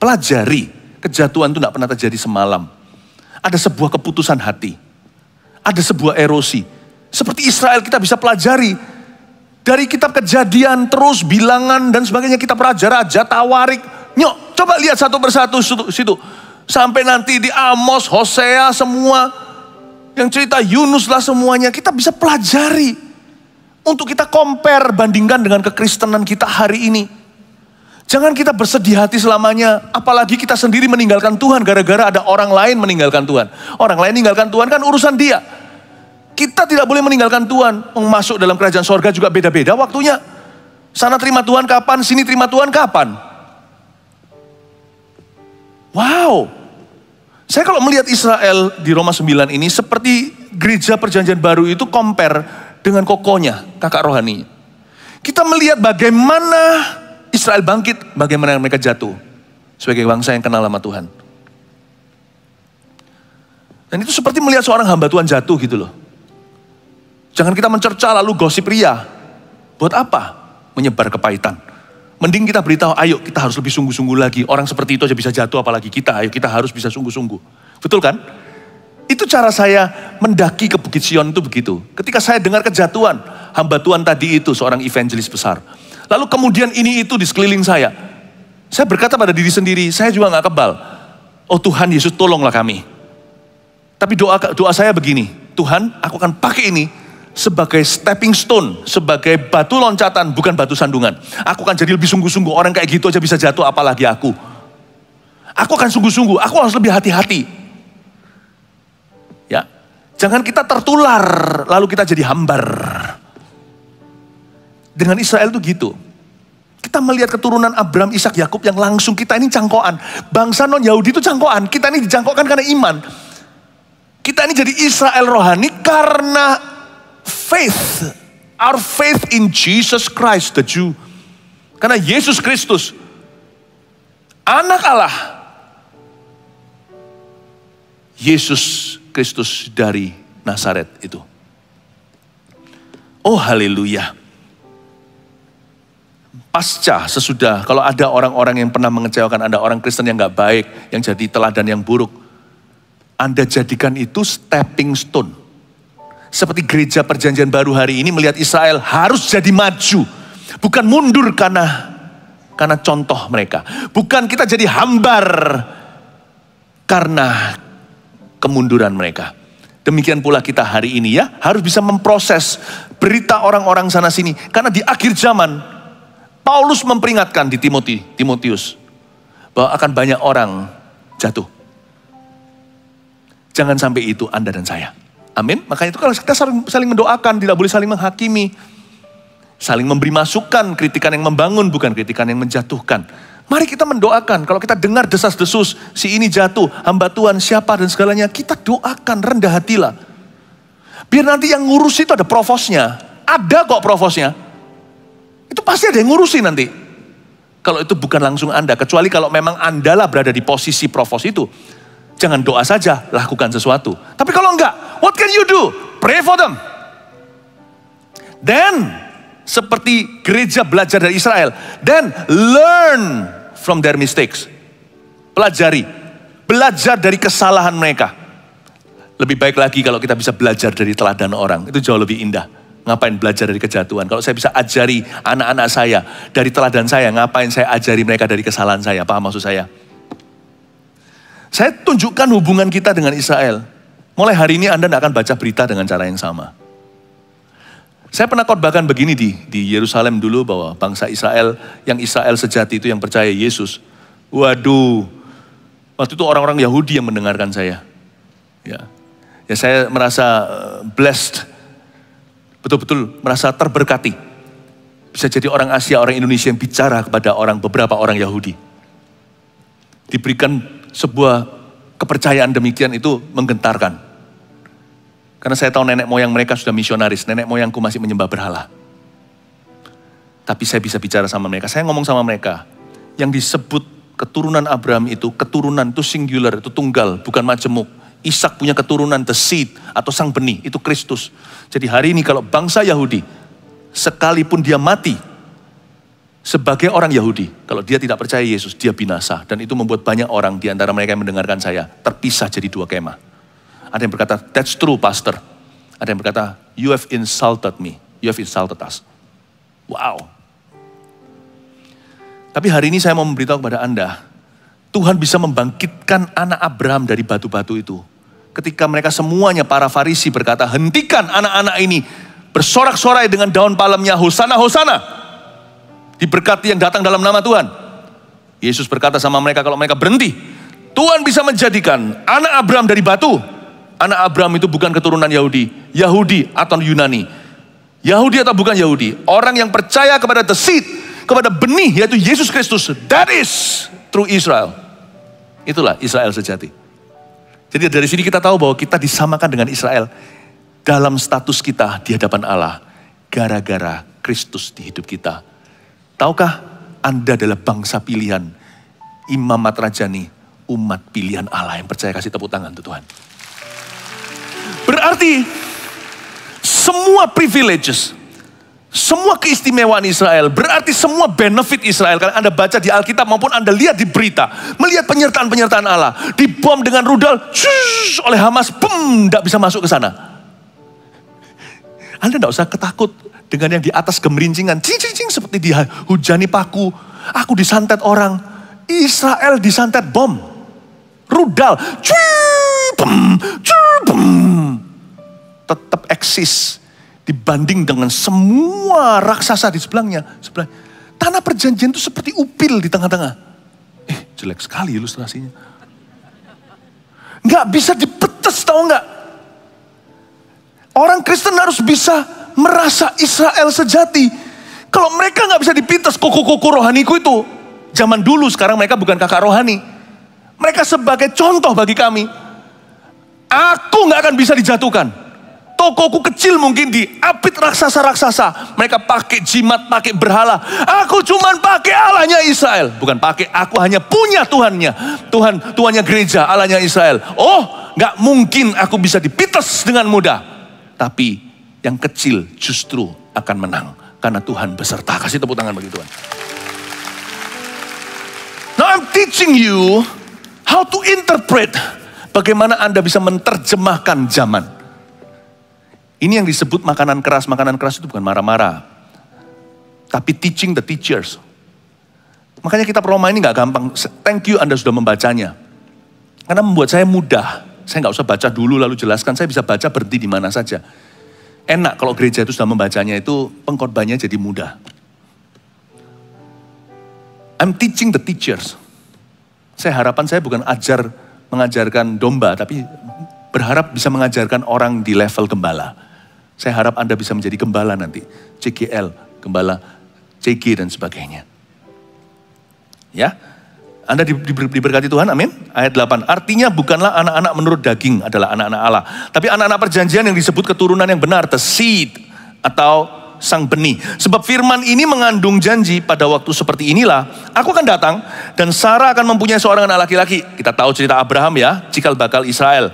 A: Pelajari, kejatuhan itu tidak pernah terjadi semalam. Ada sebuah keputusan hati. Ada sebuah erosi. Seperti Israel kita bisa pelajari. Dari kitab Kejadian, terus bilangan dan sebagainya, kitab Raja-Raja, Tawarik. Nyok, coba lihat satu persatu situ. Sampai nanti di Amos, Hosea, semua. Yang cerita Yunus lah semuanya. Kita bisa pelajari. Untuk kita compare, bandingkan dengan kekristenan kita hari ini. Jangan kita bersedih hati selamanya, apalagi kita sendiri meninggalkan Tuhan gara-gara ada orang lain meninggalkan Tuhan. Orang lain meninggalkan Tuhan kan urusan dia. Kita tidak boleh meninggalkan Tuhan. Masuk dalam kerajaan sorga juga beda-beda waktunya. Sana terima Tuhan kapan, sini terima Tuhan kapan. Wow. Saya kalau melihat Israel di Roma 9 ini seperti gereja perjanjian baru itu compare dengan kokonya, kakak rohani. Kita melihat bagaimana Israel bangkit, bagaimana mereka jatuh sebagai bangsa yang kenal sama Tuhan. Dan itu seperti melihat seorang hamba Tuhan jatuh gitu loh. Jangan kita mencerca lalu gosip ria. Buat apa? Menyebar kepahitan. Mending kita beritahu, ayo kita harus lebih sungguh-sungguh lagi. Orang seperti itu aja bisa jatuh, apalagi kita. Ayo kita harus bisa sungguh-sungguh. Betul kan? Itu cara saya mendaki ke Bukit Sion itu begitu. Ketika saya dengar kejatuhan, hamba Tuhan tadi itu seorang evangelis besar. Lalu kemudian ini itu di sekeliling saya berkata pada diri sendiri, saya juga gak kebal. Oh Tuhan Yesus tolonglah kami. Tapi doa saya begini, Tuhan aku akan pakai ini sebagai stepping stone, sebagai batu loncatan, bukan batu sandungan. Aku akan jadi lebih sungguh-sungguh, orang kayak gitu aja bisa jatuh, apalagi aku. Aku akan sungguh-sungguh, aku harus lebih hati-hati. Ya, jangan kita tertular, lalu kita jadi hambar. Dengan Israel itu gitu. Kita melihat keturunan Abraham, Ishak, Yakub yang langsung kita ini cangkokan. Bangsa non-Yahudi itu cangkokan, kita ini dicangkokkan karena iman. Kita ini jadi Israel rohani karena faith. Our faith in Jesus Christ, the Jew. Karena Yesus Kristus, anak Allah. Yesus Kristus dari Nazaret itu. Oh haleluya. Pasca sesudah, kalau ada orang-orang yang pernah mengecewakan Anda, orang Kristen yang gak baik, yang jadi teladan yang buruk, Anda jadikan itu stepping stone. Seperti gereja perjanjian baru hari ini melihat Israel harus jadi maju. Bukan mundur karena contoh mereka. Bukan kita jadi hambar karena kemunduran mereka. Demikian pula kita hari ini ya, harus bisa memproses berita orang-orang sana sini. Karena di akhir zaman, Paulus memperingatkan di Timotius bahwa akan banyak orang jatuh. Jangan sampai itu Anda dan saya. Amin. Makanya itu kalau kita saling mendoakan, tidak boleh saling menghakimi. Saling memberi masukan, kritikan yang membangun, bukan kritikan yang menjatuhkan. Mari kita mendoakan. Kalau kita dengar desas-desus, si ini jatuh, hamba Tuhan siapa dan segalanya, kita doakan, rendah hatilah. Biar nanti yang ngurus itu ada provosnya. Ada kok provosnya. Itu pasti ada yang ngurusin nanti. Kalau itu bukan langsung Anda, kecuali kalau memang Anda lah berada di posisi provos itu. Jangan doa saja, lakukan sesuatu. Tapi kalau enggak, what can you do? Pray for them. Then, seperti gereja belajar dari Israel. Then, learn from their mistakes. Pelajari. Belajar dari kesalahan mereka. Lebih baik lagi kalau kita bisa belajar dari teladan orang. Itu jauh lebih indah. Ngapain belajar dari kejatuhan? Kalau saya bisa ajari anak-anak saya dari teladan saya, ngapain saya ajari mereka dari kesalahan saya? Paham maksud saya? Saya tunjukkan hubungan kita dengan Israel. Mulai hari ini Anda tidak akan baca berita dengan cara yang sama. Saya pernah khotbahkan begini di Yerusalem dulu bahwa bangsa Israel, yang Israel sejati itu yang percaya Yesus. Waduh, waktu itu orang-orang Yahudi yang mendengarkan saya. Ya saya merasa blessed, betul-betul merasa terberkati. Bisa jadi orang Asia, orang Indonesia yang bicara kepada beberapa orang Yahudi. Diberikan sebuah kepercayaan demikian itu menggentarkan. Karena saya tahu nenek moyang mereka sudah misionaris, nenek moyangku masih menyembah berhala. Tapi saya bisa bicara sama mereka, saya ngomong sama mereka. Yang disebut keturunan Abraham itu, keturunan itu singular, itu tunggal, bukan majemuk. Ishak punya keturunan, the seed, atau sang benih, itu Kristus. Jadi hari ini kalau bangsa Yahudi, sekalipun dia mati, sebagai orang Yahudi, kalau dia tidak percaya Yesus, dia binasa. Dan itu membuat banyak orang di antara mereka yang mendengarkan saya, terpisah jadi dua kemah. Ada yang berkata, that's true pastor. Ada yang berkata, you have insulted me, you have insulted us. Wow. Tapi hari ini saya mau memberitahu kepada Anda, Tuhan bisa membangkitkan anak Abraham dari batu-batu itu. Ketika mereka semuanya, para Farisi berkata, hentikan anak-anak ini, bersorak-sorai dengan daun palemnya, hosana, hosana. Diberkati yang datang dalam nama Tuhan. Yesus berkata sama mereka, kalau mereka berhenti, Tuhan bisa menjadikan anak Abraham dari batu. Anak Abraham itu bukan keturunan Yahudi. Yahudi atau Yunani. Yahudi atau bukan Yahudi. Orang yang percaya kepada the seed, kepada benih, yaitu Yesus Kristus. That is true Israel. Itulah Israel sejati. Jadi dari sini kita tahu bahwa kita disamakan dengan Israel dalam status kita di hadapan Allah. Gara-gara Kristus di hidup kita. Tahukah Anda adalah bangsa pilihan, imamat rajani, umat pilihan Allah yang percaya? Kasih tepuk tangan untuk Tuhan. Berarti semua privileges, semua keistimewaan Israel, berarti semua benefit Israel. Kalau Anda baca di Alkitab maupun Anda lihat di berita, melihat penyertaan-penyertaan Allah, dibom dengan rudal, oleh Hamas, tidak bisa masuk ke sana. Anda tidak usah ketakut dengan yang di atas gemerincingan, cing, seperti dihujani paku, aku disantet orang. Israel disantet bom, rudal, tetap eksis. Dibanding dengan semua raksasa di sebelahnya. Tanah perjanjian itu seperti upil di tengah-tengah. Jelek sekali ilustrasinya. Nggak bisa dipetes, tahu nggak? Orang Kristen harus bisa merasa Israel sejati. Kalau mereka nggak bisa dipites, koko-koko rohaniku itu. Zaman dulu, sekarang mereka bukan kakak rohani. Mereka sebagai contoh bagi kami. Aku nggak akan bisa dijatuhkan. Tokoku kecil mungkin diapit raksasa-raksasa. Mereka pakai jimat, pakai berhala. Aku cuman pakai Allahnya Israel. Bukan pakai, aku hanya punya Tuhannya. Tuhannya gereja, Allahnya Israel. Oh, gak mungkin aku bisa dipites dengan mudah. Tapi yang kecil justru akan menang. Karena Tuhan beserta. Kasih tepuk tangan bagi Tuhan. Now I'm teaching you how to interpret. Bagaimana Anda bisa menerjemahkan zaman. Ini yang disebut makanan keras. Makanan keras itu bukan marah-marah. Tapi teaching the teachers. Makanya kitab Roma ini gak gampang. Thank you Anda sudah membacanya. Karena membuat saya mudah. Saya gak usah baca dulu lalu jelaskan. Saya bisa baca berhenti di mana saja. Enak kalau gereja itu sudah membacanya itu pengkhotbahnya jadi mudah. I'm teaching the teachers. Harapan saya bukan mengajarkan domba. Tapi berharap bisa mengajarkan orang di level gembala. Saya harap Anda bisa menjadi gembala nanti. CGL, gembala CG dan sebagainya. Ya, Anda diberkati Tuhan, amin. Ayat 8, artinya bukanlah anak-anak menurut daging adalah anak-anak Allah. Tapi anak-anak perjanjian yang disebut keturunan yang benar, the seed atau sang benih. Sebab firman ini mengandung janji pada waktu seperti inilah. Aku akan datang dan Sarah akan mempunyai seorang anak laki-laki. Kita tahu cerita Abraham ya, cikal bakal Israel.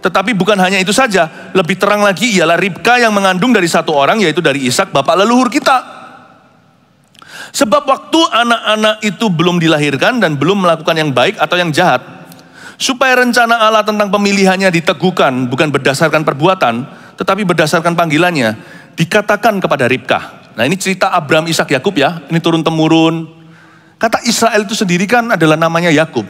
A: Tetapi bukan hanya itu saja, lebih terang lagi ialah Ribka yang mengandung dari satu orang, yaitu dari Ishak, bapak leluhur kita. Sebab waktu anak-anak itu belum dilahirkan dan belum melakukan yang baik atau yang jahat, supaya rencana Allah tentang pemilihannya diteguhkan, bukan berdasarkan perbuatan, tetapi berdasarkan panggilannya, dikatakan kepada Ribka. Nah ini cerita Abraham, Ishak, Yakub ya, ini turun-temurun. Kata Israel itu sendiri kan adalah namanya Yakub.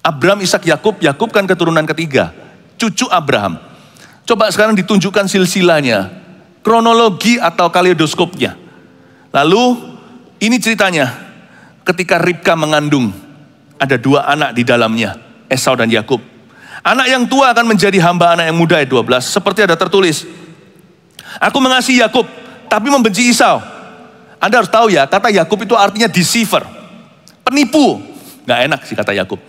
A: Abraham, Ishak, Yakub kan keturunan ketiga. Cucu Abraham. Coba sekarang ditunjukkan silsilahnya. Kronologi atau kaleidoskopnya. Lalu ini ceritanya. Ketika Ribka mengandung. Ada dua anak di dalamnya. Esau dan Yakub. Anak yang tua akan menjadi hamba anak yang muda. Ayat 12. Seperti ada tertulis. Aku mengasihi Yakub. Tapi membenci Esau. Anda harus tahu ya. Kata Yakub itu artinya deceiver. Penipu. Gak enak sih kata Yakub.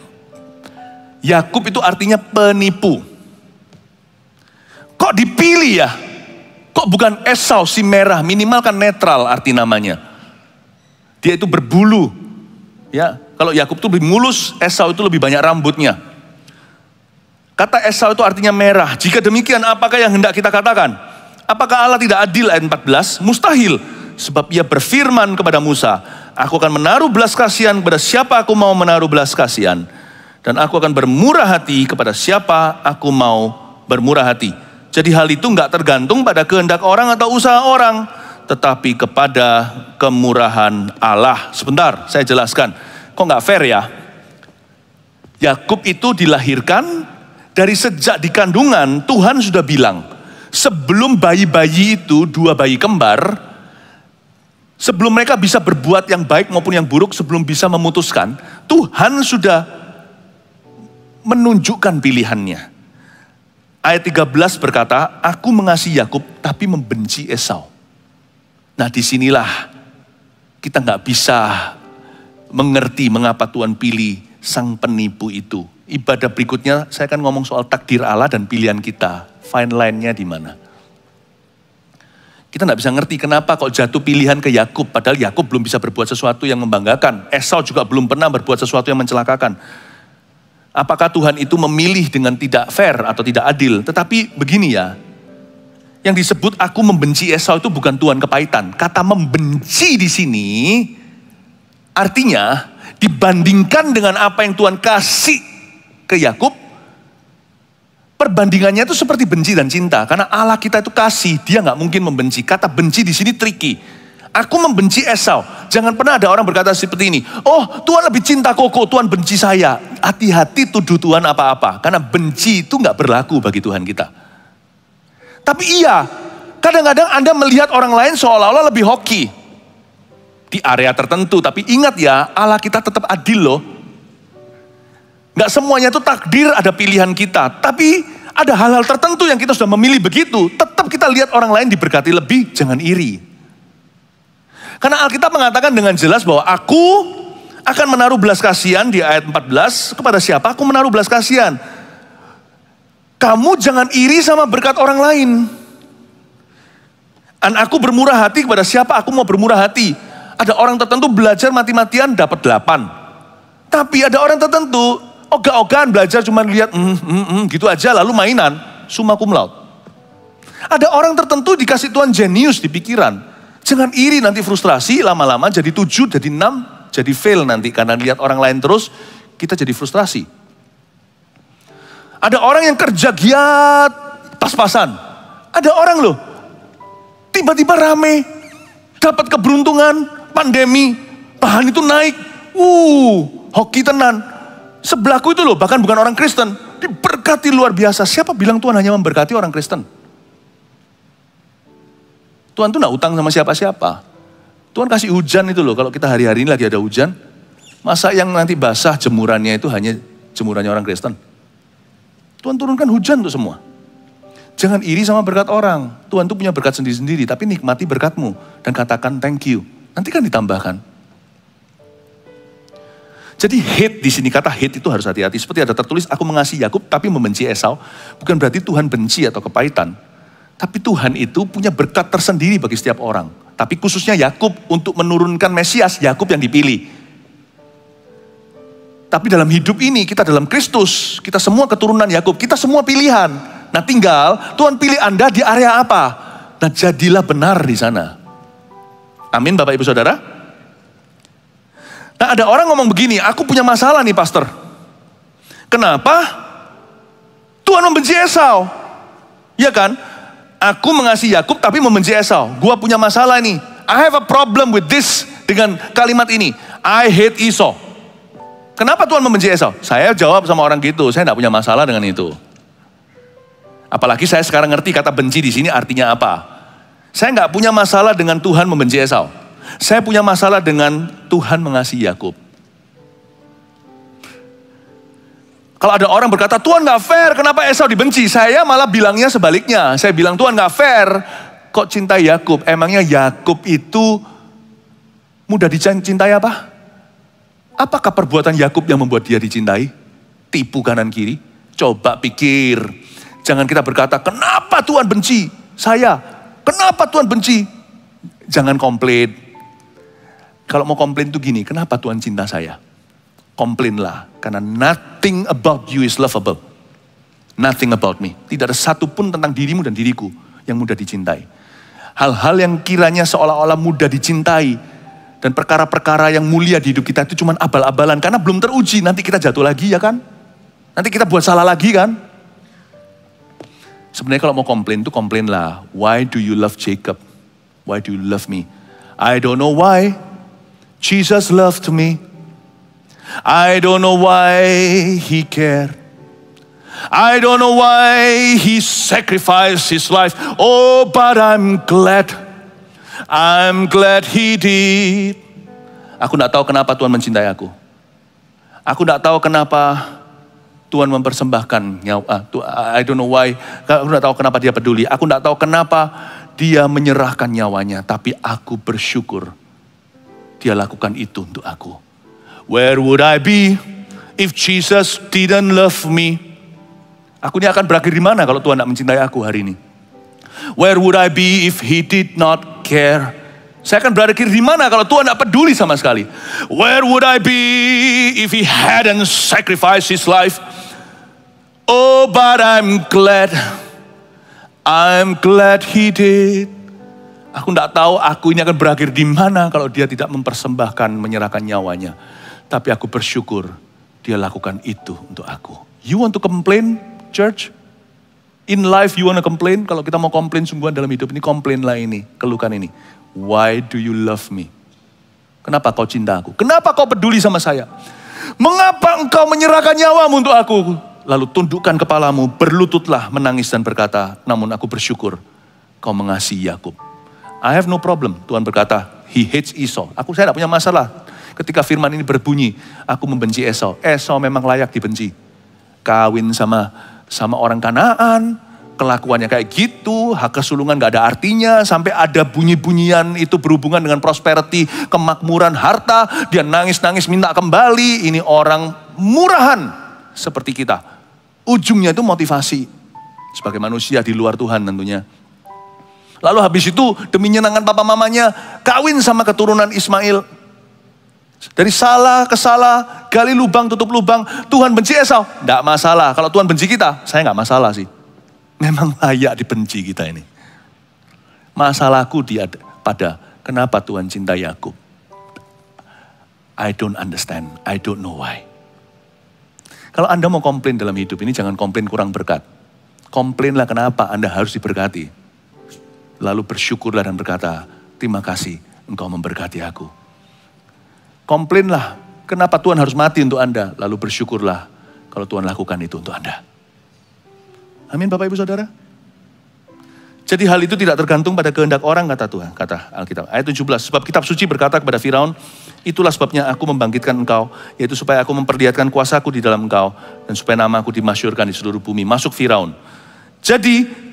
A: Yakub itu artinya penipu. Kok dipilih ya? Kok bukan Esau si merah, minimal kan netral arti namanya. Dia itu berbulu. Ya, kalau Yakub itu lebih mulus, Esau itu lebih banyak rambutnya. Kata Esau itu artinya merah. Jika demikian, apakah yang hendak kita katakan? Apakah Allah tidak adil? Ayat 14, mustahil. Sebab ia berfirman kepada Musa, aku akan menaruh belas kasihan kepada siapa aku mau menaruh belas kasihan. Dan aku akan bermurah hati kepada siapa aku mau bermurah hati. Jadi hal itu enggak tergantung pada kehendak orang atau usaha orang. Tetapi kepada kemurahan Allah. Sebentar, saya jelaskan. Kok enggak fair ya? Yakub itu dilahirkan dari sejak di kandungan Tuhan sudah bilang. Sebelum bayi-bayi itu, dua bayi kembar. Sebelum mereka bisa berbuat yang baik maupun yang buruk. Sebelum bisa memutuskan. Tuhan sudah menunjukkan pilihannya. Ayat 13 berkata, aku mengasihi Yakub tapi membenci Esau. Nah disinilah kita nggak bisa mengerti mengapa Tuhan pilih sang penipu itu. Ibadah berikutnya saya akan ngomong soal takdir Allah dan pilihan kita. Fine line-nya di mana? Kita nggak bisa ngerti kenapa kok jatuh pilihan ke Yakub. Padahal Yakub belum bisa berbuat sesuatu yang membanggakan. Esau juga belum pernah berbuat sesuatu yang mencelakakan. Apakah Tuhan itu memilih dengan tidak fair atau tidak adil? Tetapi begini ya, Yang disebut aku membenci Esau itu bukan Tuhan kepahitan. Kata membenci di sini artinya dibandingkan dengan apa yang Tuhan kasih ke Yakub, perbandingannya itu seperti benci dan cinta. Karena Allah kita itu kasih, dia nggak mungkin membenci. Kata benci di sini tricky. Aku membenci Esau. Jangan pernah ada orang berkata seperti ini. Oh, Tuhan lebih cinta Koko, Tuhan benci saya. Hati-hati tuduh Tuhan apa-apa. Karena benci itu nggak berlaku bagi Tuhan kita. Tapi iya, kadang-kadang Anda melihat orang lain seolah-olah lebih hoki di area tertentu. Tapi ingat ya, Allah kita tetap adil loh. Gak semuanya itu takdir, ada pilihan kita. Tapi ada hal-hal tertentu yang kita sudah memilih begitu. Tetap kita lihat orang lain diberkati lebih, jangan iri. Karena Alkitab mengatakan dengan jelas bahwa aku akan menaruh belas kasihan di ayat 14. Kepada siapa aku menaruh belas kasihan? Kamu jangan iri sama berkat orang lain. Dan aku bermurah hati kepada siapa aku mau bermurah hati. Ada orang tertentu belajar mati-matian dapat 8. Tapi ada orang tertentu ogah-ogahan belajar cuma lihat gitu aja lalu mainan, summa cum laude. Ada orang tertentu dikasih Tuhan jenius di pikiran. Jangan iri, nanti frustrasi lama-lama jadi 7, jadi 6, jadi fail nanti. Karena lihat orang lain terus, kita jadi frustrasi. Ada orang yang kerja giat, pas-pasan. Ada orang loh, tiba-tiba rame, dapat keberuntungan, pandemi, bahan itu naik. Hoki tenan. Sebelahku itu loh, bahkan bukan orang Kristen, diberkati luar biasa. Siapa bilang Tuhan hanya memberkati orang Kristen? Tuhan tuh gak utang sama siapa-siapa. Tuhan kasih hujan itu loh, kalau kita hari-hari ini lagi ada hujan, masa yang nanti basah jemurannya itu hanya jemurannya orang Kristen? Tuhan turunkan hujan untuk semua. Jangan iri sama berkat orang. Tuhan tuh punya berkat sendiri-sendiri, tapi nikmati berkatmu dan katakan thank you. Nanti kan ditambahkan. Jadi hate di sini, kata hate itu harus hati-hati. Seperti ada tertulis, aku mengasihi Yakub tapi membenci Esau. Bukan berarti Tuhan benci atau kepahitan. Tapi Tuhan itu punya berkat tersendiri bagi setiap orang. Tapi khususnya Yakub untuk menurunkan Mesias, Yakub yang dipilih. Tapi dalam hidup ini, kita dalam Kristus, kita semua keturunan Yakub, kita semua pilihan. Nah tinggal, Tuhan pilih Anda di area apa? Nah jadilah benar di sana. Amin Bapak Ibu Saudara. Nah ada orang ngomong begini, aku punya masalah nih pastor. Kenapa? Tuhan membenci Esau. Ya kan? Aku mengasihi Yakub tapi membenci Esau. Gua punya masalah nih. I have a problem with this. Dengan kalimat ini. I hate Esau. Kenapa Tuhan membenci Esau? Saya jawab sama orang gitu, saya tidak punya masalah dengan itu. Apalagi saya sekarang ngerti kata benci di sini artinya apa. Saya nggak punya masalah dengan Tuhan membenci Esau. Saya punya masalah dengan Tuhan mengasihi Yakub. Kalau ada orang berkata, Tuhan nggak fair, kenapa Esau dibenci? Saya malah bilangnya sebaliknya. Saya bilang Tuhan nggak fair, kok cintai Yakub? Emangnya Yakub itu mudah dicintai apa? Apakah perbuatan Yakub yang membuat dia dicintai? Tipu kanan kiri. Coba pikir. Jangan kita berkata, kenapa Tuhan benci saya? Kenapa Tuhan benci? Jangan komplain. Kalau mau komplain tuh gini, kenapa Tuhan cinta saya? Komplainlah. Karena nothing about you is lovable. Nothing about me. Tidak ada satupun tentang dirimu dan diriku yang mudah dicintai. Hal-hal yang kiranya seolah-olah mudah dicintai. Dan perkara-perkara yang mulia di hidup kita itu cuma abal-abalan. Karena belum teruji, nanti kita jatuh lagi ya kan? Nanti kita buat salah lagi kan? Sebenarnya kalau mau komplain tuh komplainlah. Why do you love Jacob? Why do you love me? I don't know why. Jesus loved me. I don't know why he cared. I don't know why he sacrificed his life. Oh, but I'm glad. I'm glad he did. Aku tidak tahu kenapa Tuhan mencintai aku. Aku tidak tahu kenapa Tuhan mempersembahkan nyawa. I don't know why. Aku tidak tahu kenapa dia peduli. Aku tidak tahu kenapa dia menyerahkan nyawanya. Tapi aku bersyukur dia lakukan itu untuk aku. Where would I be if Jesus didn't love me? Aku ini akan berakhir di mana kalau Tuhan tidak mencintai aku hari ini? Where would I be if he did not care? Saya akan berakhir di mana kalau Tuhan tidak peduli sama sekali? Where would I be if he hadn't sacrificed his life? Oh, but I'm glad. I'm glad he did. Aku tidak tahu aku ini akan berakhir di mana kalau dia tidak mempersembahkan, menyerahkan nyawanya. Tapi aku bersyukur dia lakukan itu untuk aku. You want to complain, church? In life you want to complain? Kalau kita mau komplain sungguhan dalam hidup ini, komplainlah ini, keluhkan ini. Why do you love me? Kenapa kau cinta aku? Kenapa kau peduli sama saya? Mengapa engkau menyerahkan nyawamu untuk aku? Lalu tundukkan kepalamu, berlututlah, menangis dan berkata, namun aku bersyukur kau mengasihi Yakub. I have no problem. Tuhan berkata, he hates Esau. Saya tidak punya masalah. Ketika firman ini berbunyi, aku membenci Esau. Esau memang layak dibenci. Kawin sama orang Kanaan, kelakuannya kayak gitu, hak kesulungan gak ada artinya, sampai ada bunyi-bunyian itu berhubungan dengan prosperity, kemakmuran, harta, dia nangis-nangis minta kembali, ini orang murahan seperti kita. Ujungnya itu motivasi, sebagai manusia di luar Tuhan tentunya. Lalu habis itu demi menyenangkan papa mamanya, kawin sama keturunan Ismail. Dari salah ke salah, gali lubang tutup lubang, Tuhan benci Esau. Tidak masalah, kalau Tuhan benci kita, saya nggak masalah sih. Memang layak dibenci kita ini. Masalahku pada kenapa Tuhan cinta Yakub. I don't understand, I don't know why. Kalau Anda mau komplain dalam hidup ini, jangan komplain kurang berkat. Komplainlah kenapa Anda harus diberkati. Lalu bersyukurlah dan berkata, terima kasih engkau memberkati aku. Komplainlah kenapa Tuhan harus mati untuk Anda. Lalu bersyukurlah kalau Tuhan lakukan itu untuk Anda. Amin Bapak Ibu Saudara. Jadi hal itu tidak tergantung pada kehendak orang kata Tuhan. Kata Alkitab. Ayat 17. Sebab kitab suci berkata kepada Firaun, itulah sebabnya aku membangkitkan engkau. Yaitu supaya aku memperlihatkan kuasaku di dalam engkau. Dan supaya namaku dimasyhurkan di seluruh bumi. Masuk Firaun. Jadi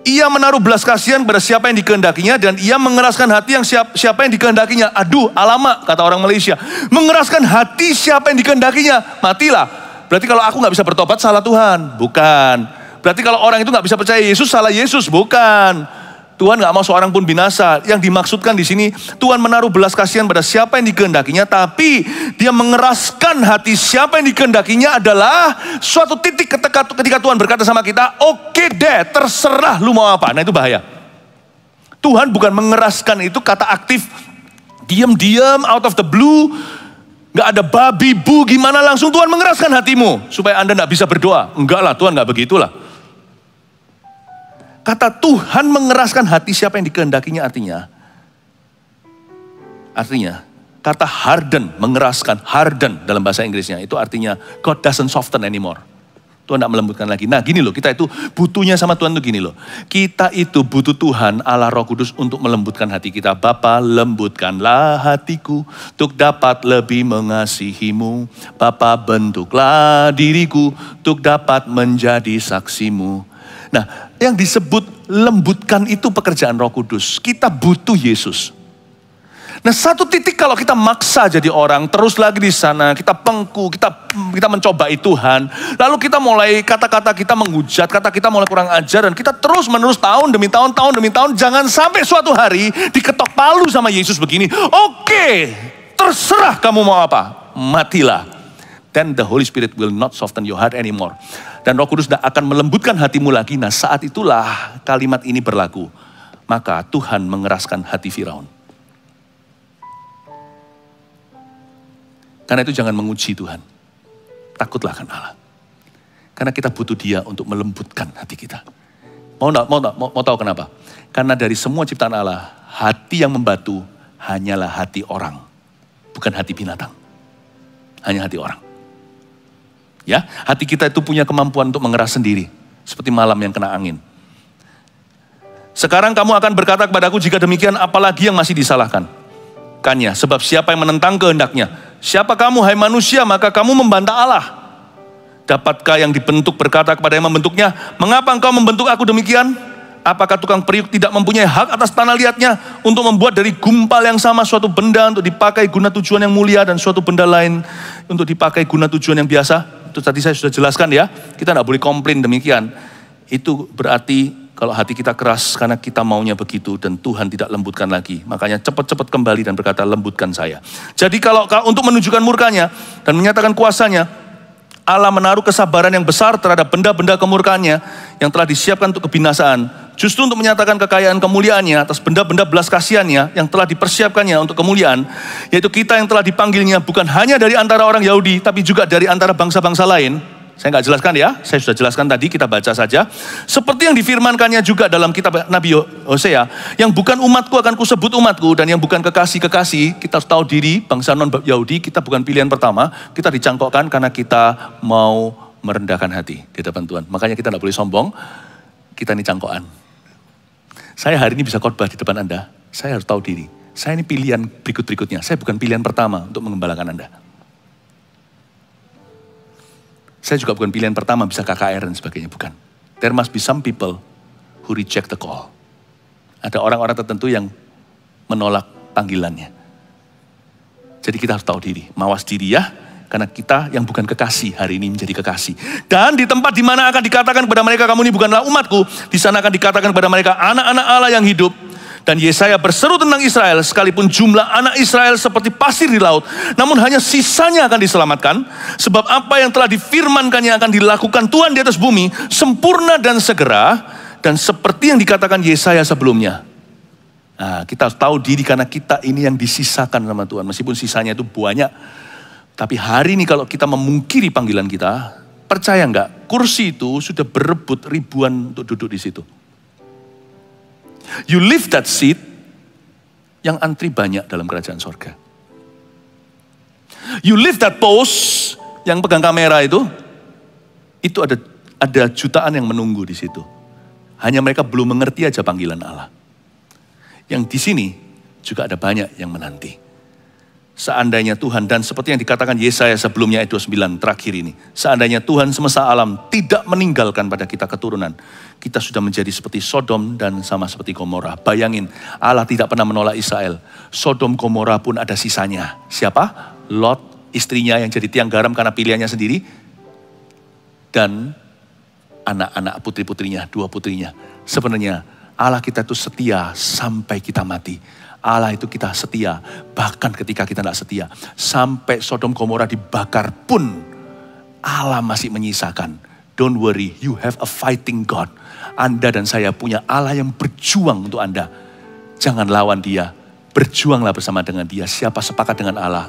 A: ia menaruh belas kasihan pada siapa yang dikehendakinya dan ia mengeraskan hati yang siapa yang dikehendakinya. Aduh, alamak kata orang Malaysia. Mengeraskan hati siapa yang dikehendakinya, matilah. Berarti kalau aku nggak bisa bertobat salah Tuhan, bukan. Berarti kalau orang itu nggak bisa percaya Yesus salah Yesus, bukan. Tuhan nggak mau seorang pun binasa. Yang dimaksudkan di sini Tuhan menaruh belas kasihan pada siapa yang dikehendakinya, tapi Dia mengeraskan hati siapa yang dikehendakinya adalah suatu titik ketika Tuhan berkata sama kita, oke deh, terserah lu mau apa. Nah itu bahaya. Tuhan bukan mengeraskan itu kata aktif, diam-diam out of the blue, nggak ada babi bu gimana langsung Tuhan mengeraskan hatimu supaya Anda nggak bisa berdoa. Enggak lah, Tuhan nggak begitulah. Kata Tuhan mengeraskan hati siapa yang dikehendakinya artinya kata harden, mengeraskan, harden dalam bahasa Inggrisnya itu artinya God doesn't soften anymore. Tuhan tidak melembutkan lagi. Nah gini loh, kita itu butuhnya sama Tuhan tuh gini loh. Kita itu butuh Tuhan Allah Roh Kudus untuk melembutkan hati kita. Bapa, lembutkanlah hatiku untuk dapat lebih mengasihimu. Bapa, bentuklah diriku untuk dapat menjadi saksimu. Nah, yang disebut lembutkan itu pekerjaan Roh Kudus. Kita butuh Yesus. Nah, satu titik kalau kita maksa jadi orang, terus lagi di sana, kita pengku, kita mencobai Tuhan. Lalu kita mulai kata-kata kita menghujat, kata kita mulai kurang ajar, dan kita terus menerus tahun demi tahun, jangan sampai suatu hari diketok palu sama Yesus begini. Oke, terserah kamu mau apa, matilah. Then the Holy Spirit will not soften your heart anymore. Dan Roh Kudus tidak akan melembutkan hatimu lagi. Nah saat itulah kalimat ini berlaku. Maka Tuhan mengeraskan hati Firaun. Karena itu jangan menguji Tuhan. Takutlah akan Allah. Karena kita butuh Dia untuk melembutkan hati kita. Mau tahu kenapa? Karena dari semua ciptaan Allah, hati yang membatu hanyalah hati orang. Bukan hati binatang. Hanya hati orang. Ya, hati kita itu punya kemampuan untuk mengeras sendiri. Seperti malam yang kena angin. Sekarang kamu akan berkata kepadaku, jika demikian apalagi yang masih disalahkan? Sebab siapa yang menentang kehendaknya? Siapa kamu hai manusia, maka kamu membantah Allah. Dapatkah yang dibentuk berkata kepada yang membentuknya, mengapa engkau membentuk aku demikian? Apakah tukang periuk tidak mempunyai hak atas tanah liatnya untuk membuat dari gumpal yang sama suatu benda untuk dipakai guna tujuan yang mulia dan suatu benda lain untuk dipakai guna tujuan yang biasa? Itu tadi saya sudah jelaskan ya, kita tidak boleh komplain demikian. Itu berarti kalau hati kita keras karena kita maunya begitu dan Tuhan tidak lembutkan lagi. Makanya cepat-cepat kembali dan berkata lembutkan saya. Jadi kalau untuk menunjukkan murkanya dan menyatakan kuasanya, Allah menaruh kesabaran yang besar terhadap benda-benda kemurkaannya yang telah disiapkan untuk kebinasaan, justru untuk menyatakan kekayaan kemuliaannya atas benda-benda belas kasihannya yang telah dipersiapkannya untuk kemuliaan, yaitu kita yang telah dipanggilnya bukan hanya dari antara orang Yahudi, tapi juga dari antara bangsa-bangsa lain. Saya nggak jelaskan ya, saya sudah jelaskan tadi, kita baca saja. Seperti yang difirmankannya juga dalam kitab Nabi Hosea, yang bukan umatku akan kusebut umatku, dan yang bukan kekasih-kekasih. Kita harus tahu diri, bangsa non-Yahudi, kita bukan pilihan pertama, kita dicangkokkan karena kita mau merendahkan hati di depan Tuhan. Makanya kita nggak boleh sombong, kita ini cangkokan. Saya hari ini bisa khotbah di depan Anda, saya harus tahu diri. Saya ini pilihan berikut-berikutnya, saya bukan pilihan pertama untuk mengembalakan Anda. Saya juga bukan pilihan pertama bisa KKR dan sebagainya, bukan. There must be some people who reject the call. Ada orang-orang tertentu yang menolak panggilannya. Jadi kita harus tahu diri, mawas diri ya. Karena kita yang bukan kekasih hari ini menjadi kekasih. Dan di tempat di mana akan dikatakan kepada mereka, kamu ini bukanlah umatku, di sana akan dikatakan kepada mereka, anak-anak Allah yang hidup. Dan Yesaya berseru tentang Israel, sekalipun jumlah anak Israel seperti pasir di laut, namun hanya sisanya akan diselamatkan. Sebab apa yang telah difirmankannya akan dilakukan Tuhan di atas bumi, sempurna dan segera, dan seperti yang dikatakan Yesaya sebelumnya. Nah, kita harus tahu diri karena kita ini yang disisakan sama Tuhan. Meskipun sisanya itu banyak, tapi hari ini kalau kita memungkiri panggilan kita, percaya enggak, kursi itu sudah berebut ribuan untuk duduk di situ. You leave that seat, yang antri banyak dalam kerajaan sorga. You leave that post, yang pegang kamera itu ada jutaan yang menunggu di situ. Hanya mereka belum mengerti aja panggilan Allah. Yang di sini juga ada banyak yang menanti. Seandainya Tuhan, dan seperti yang dikatakan Yesaya sebelumnya ayat 29 terakhir ini. Seandainya Tuhan semesta alam tidak meninggalkan pada kita keturunan, kita sudah menjadi seperti Sodom dan sama seperti Gomora. Bayangin, Allah tidak pernah menolak Israel. Sodom Gomora pun ada sisanya. Siapa? Lot, istrinya yang jadi tiang garam karena pilihannya sendiri. Dan anak-anak putri-putrinya, 2 putrinya. Sebenarnya Allah kita itu setia sampai kita mati. Allah itu kita setia, bahkan ketika kita tidak setia. Sampai Sodom Gomora dibakar pun, Allah masih menyisakan. Don't worry, you have a fighting God. Anda dan saya punya Allah yang berjuang untuk Anda. Jangan lawan dia, berjuanglah bersama dengan dia. Siapa sepakat dengan Allah,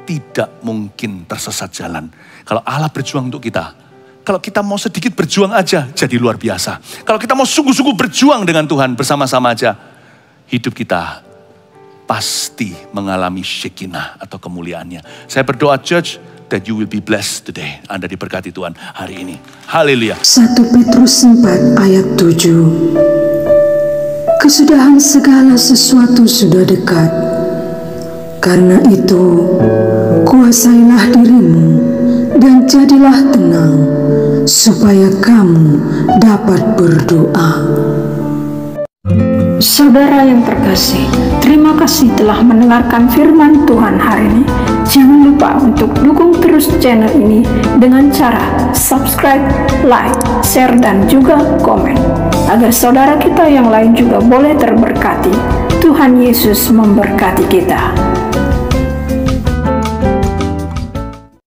A: tidak mungkin tersesat jalan. Kalau Allah berjuang untuk kita, kalau kita mau sedikit berjuang aja, jadi luar biasa. Kalau kita mau sungguh-sungguh berjuang dengan Tuhan bersama-sama aja, hidup kita pasti mengalami Shekinah atau kemuliaannya. Saya berdoa church, that you will be blessed today. Anda diberkati Tuhan hari ini. Haleluya.
C: 1 Petrus 4 ayat 7. Kesudahan segala sesuatu sudah dekat. Karena itu, kuasailah dirimu dan jadilah tenang, supaya kamu dapat berdoa.
D: Saudara yang terkasih, terima kasih telah mendengarkan firman Tuhan hari ini. Jangan lupa untuk dukung terus channel ini dengan cara subscribe, like, share, dan juga komen. Agar saudara kita yang lain juga boleh terberkati. Tuhan Yesus memberkati kita.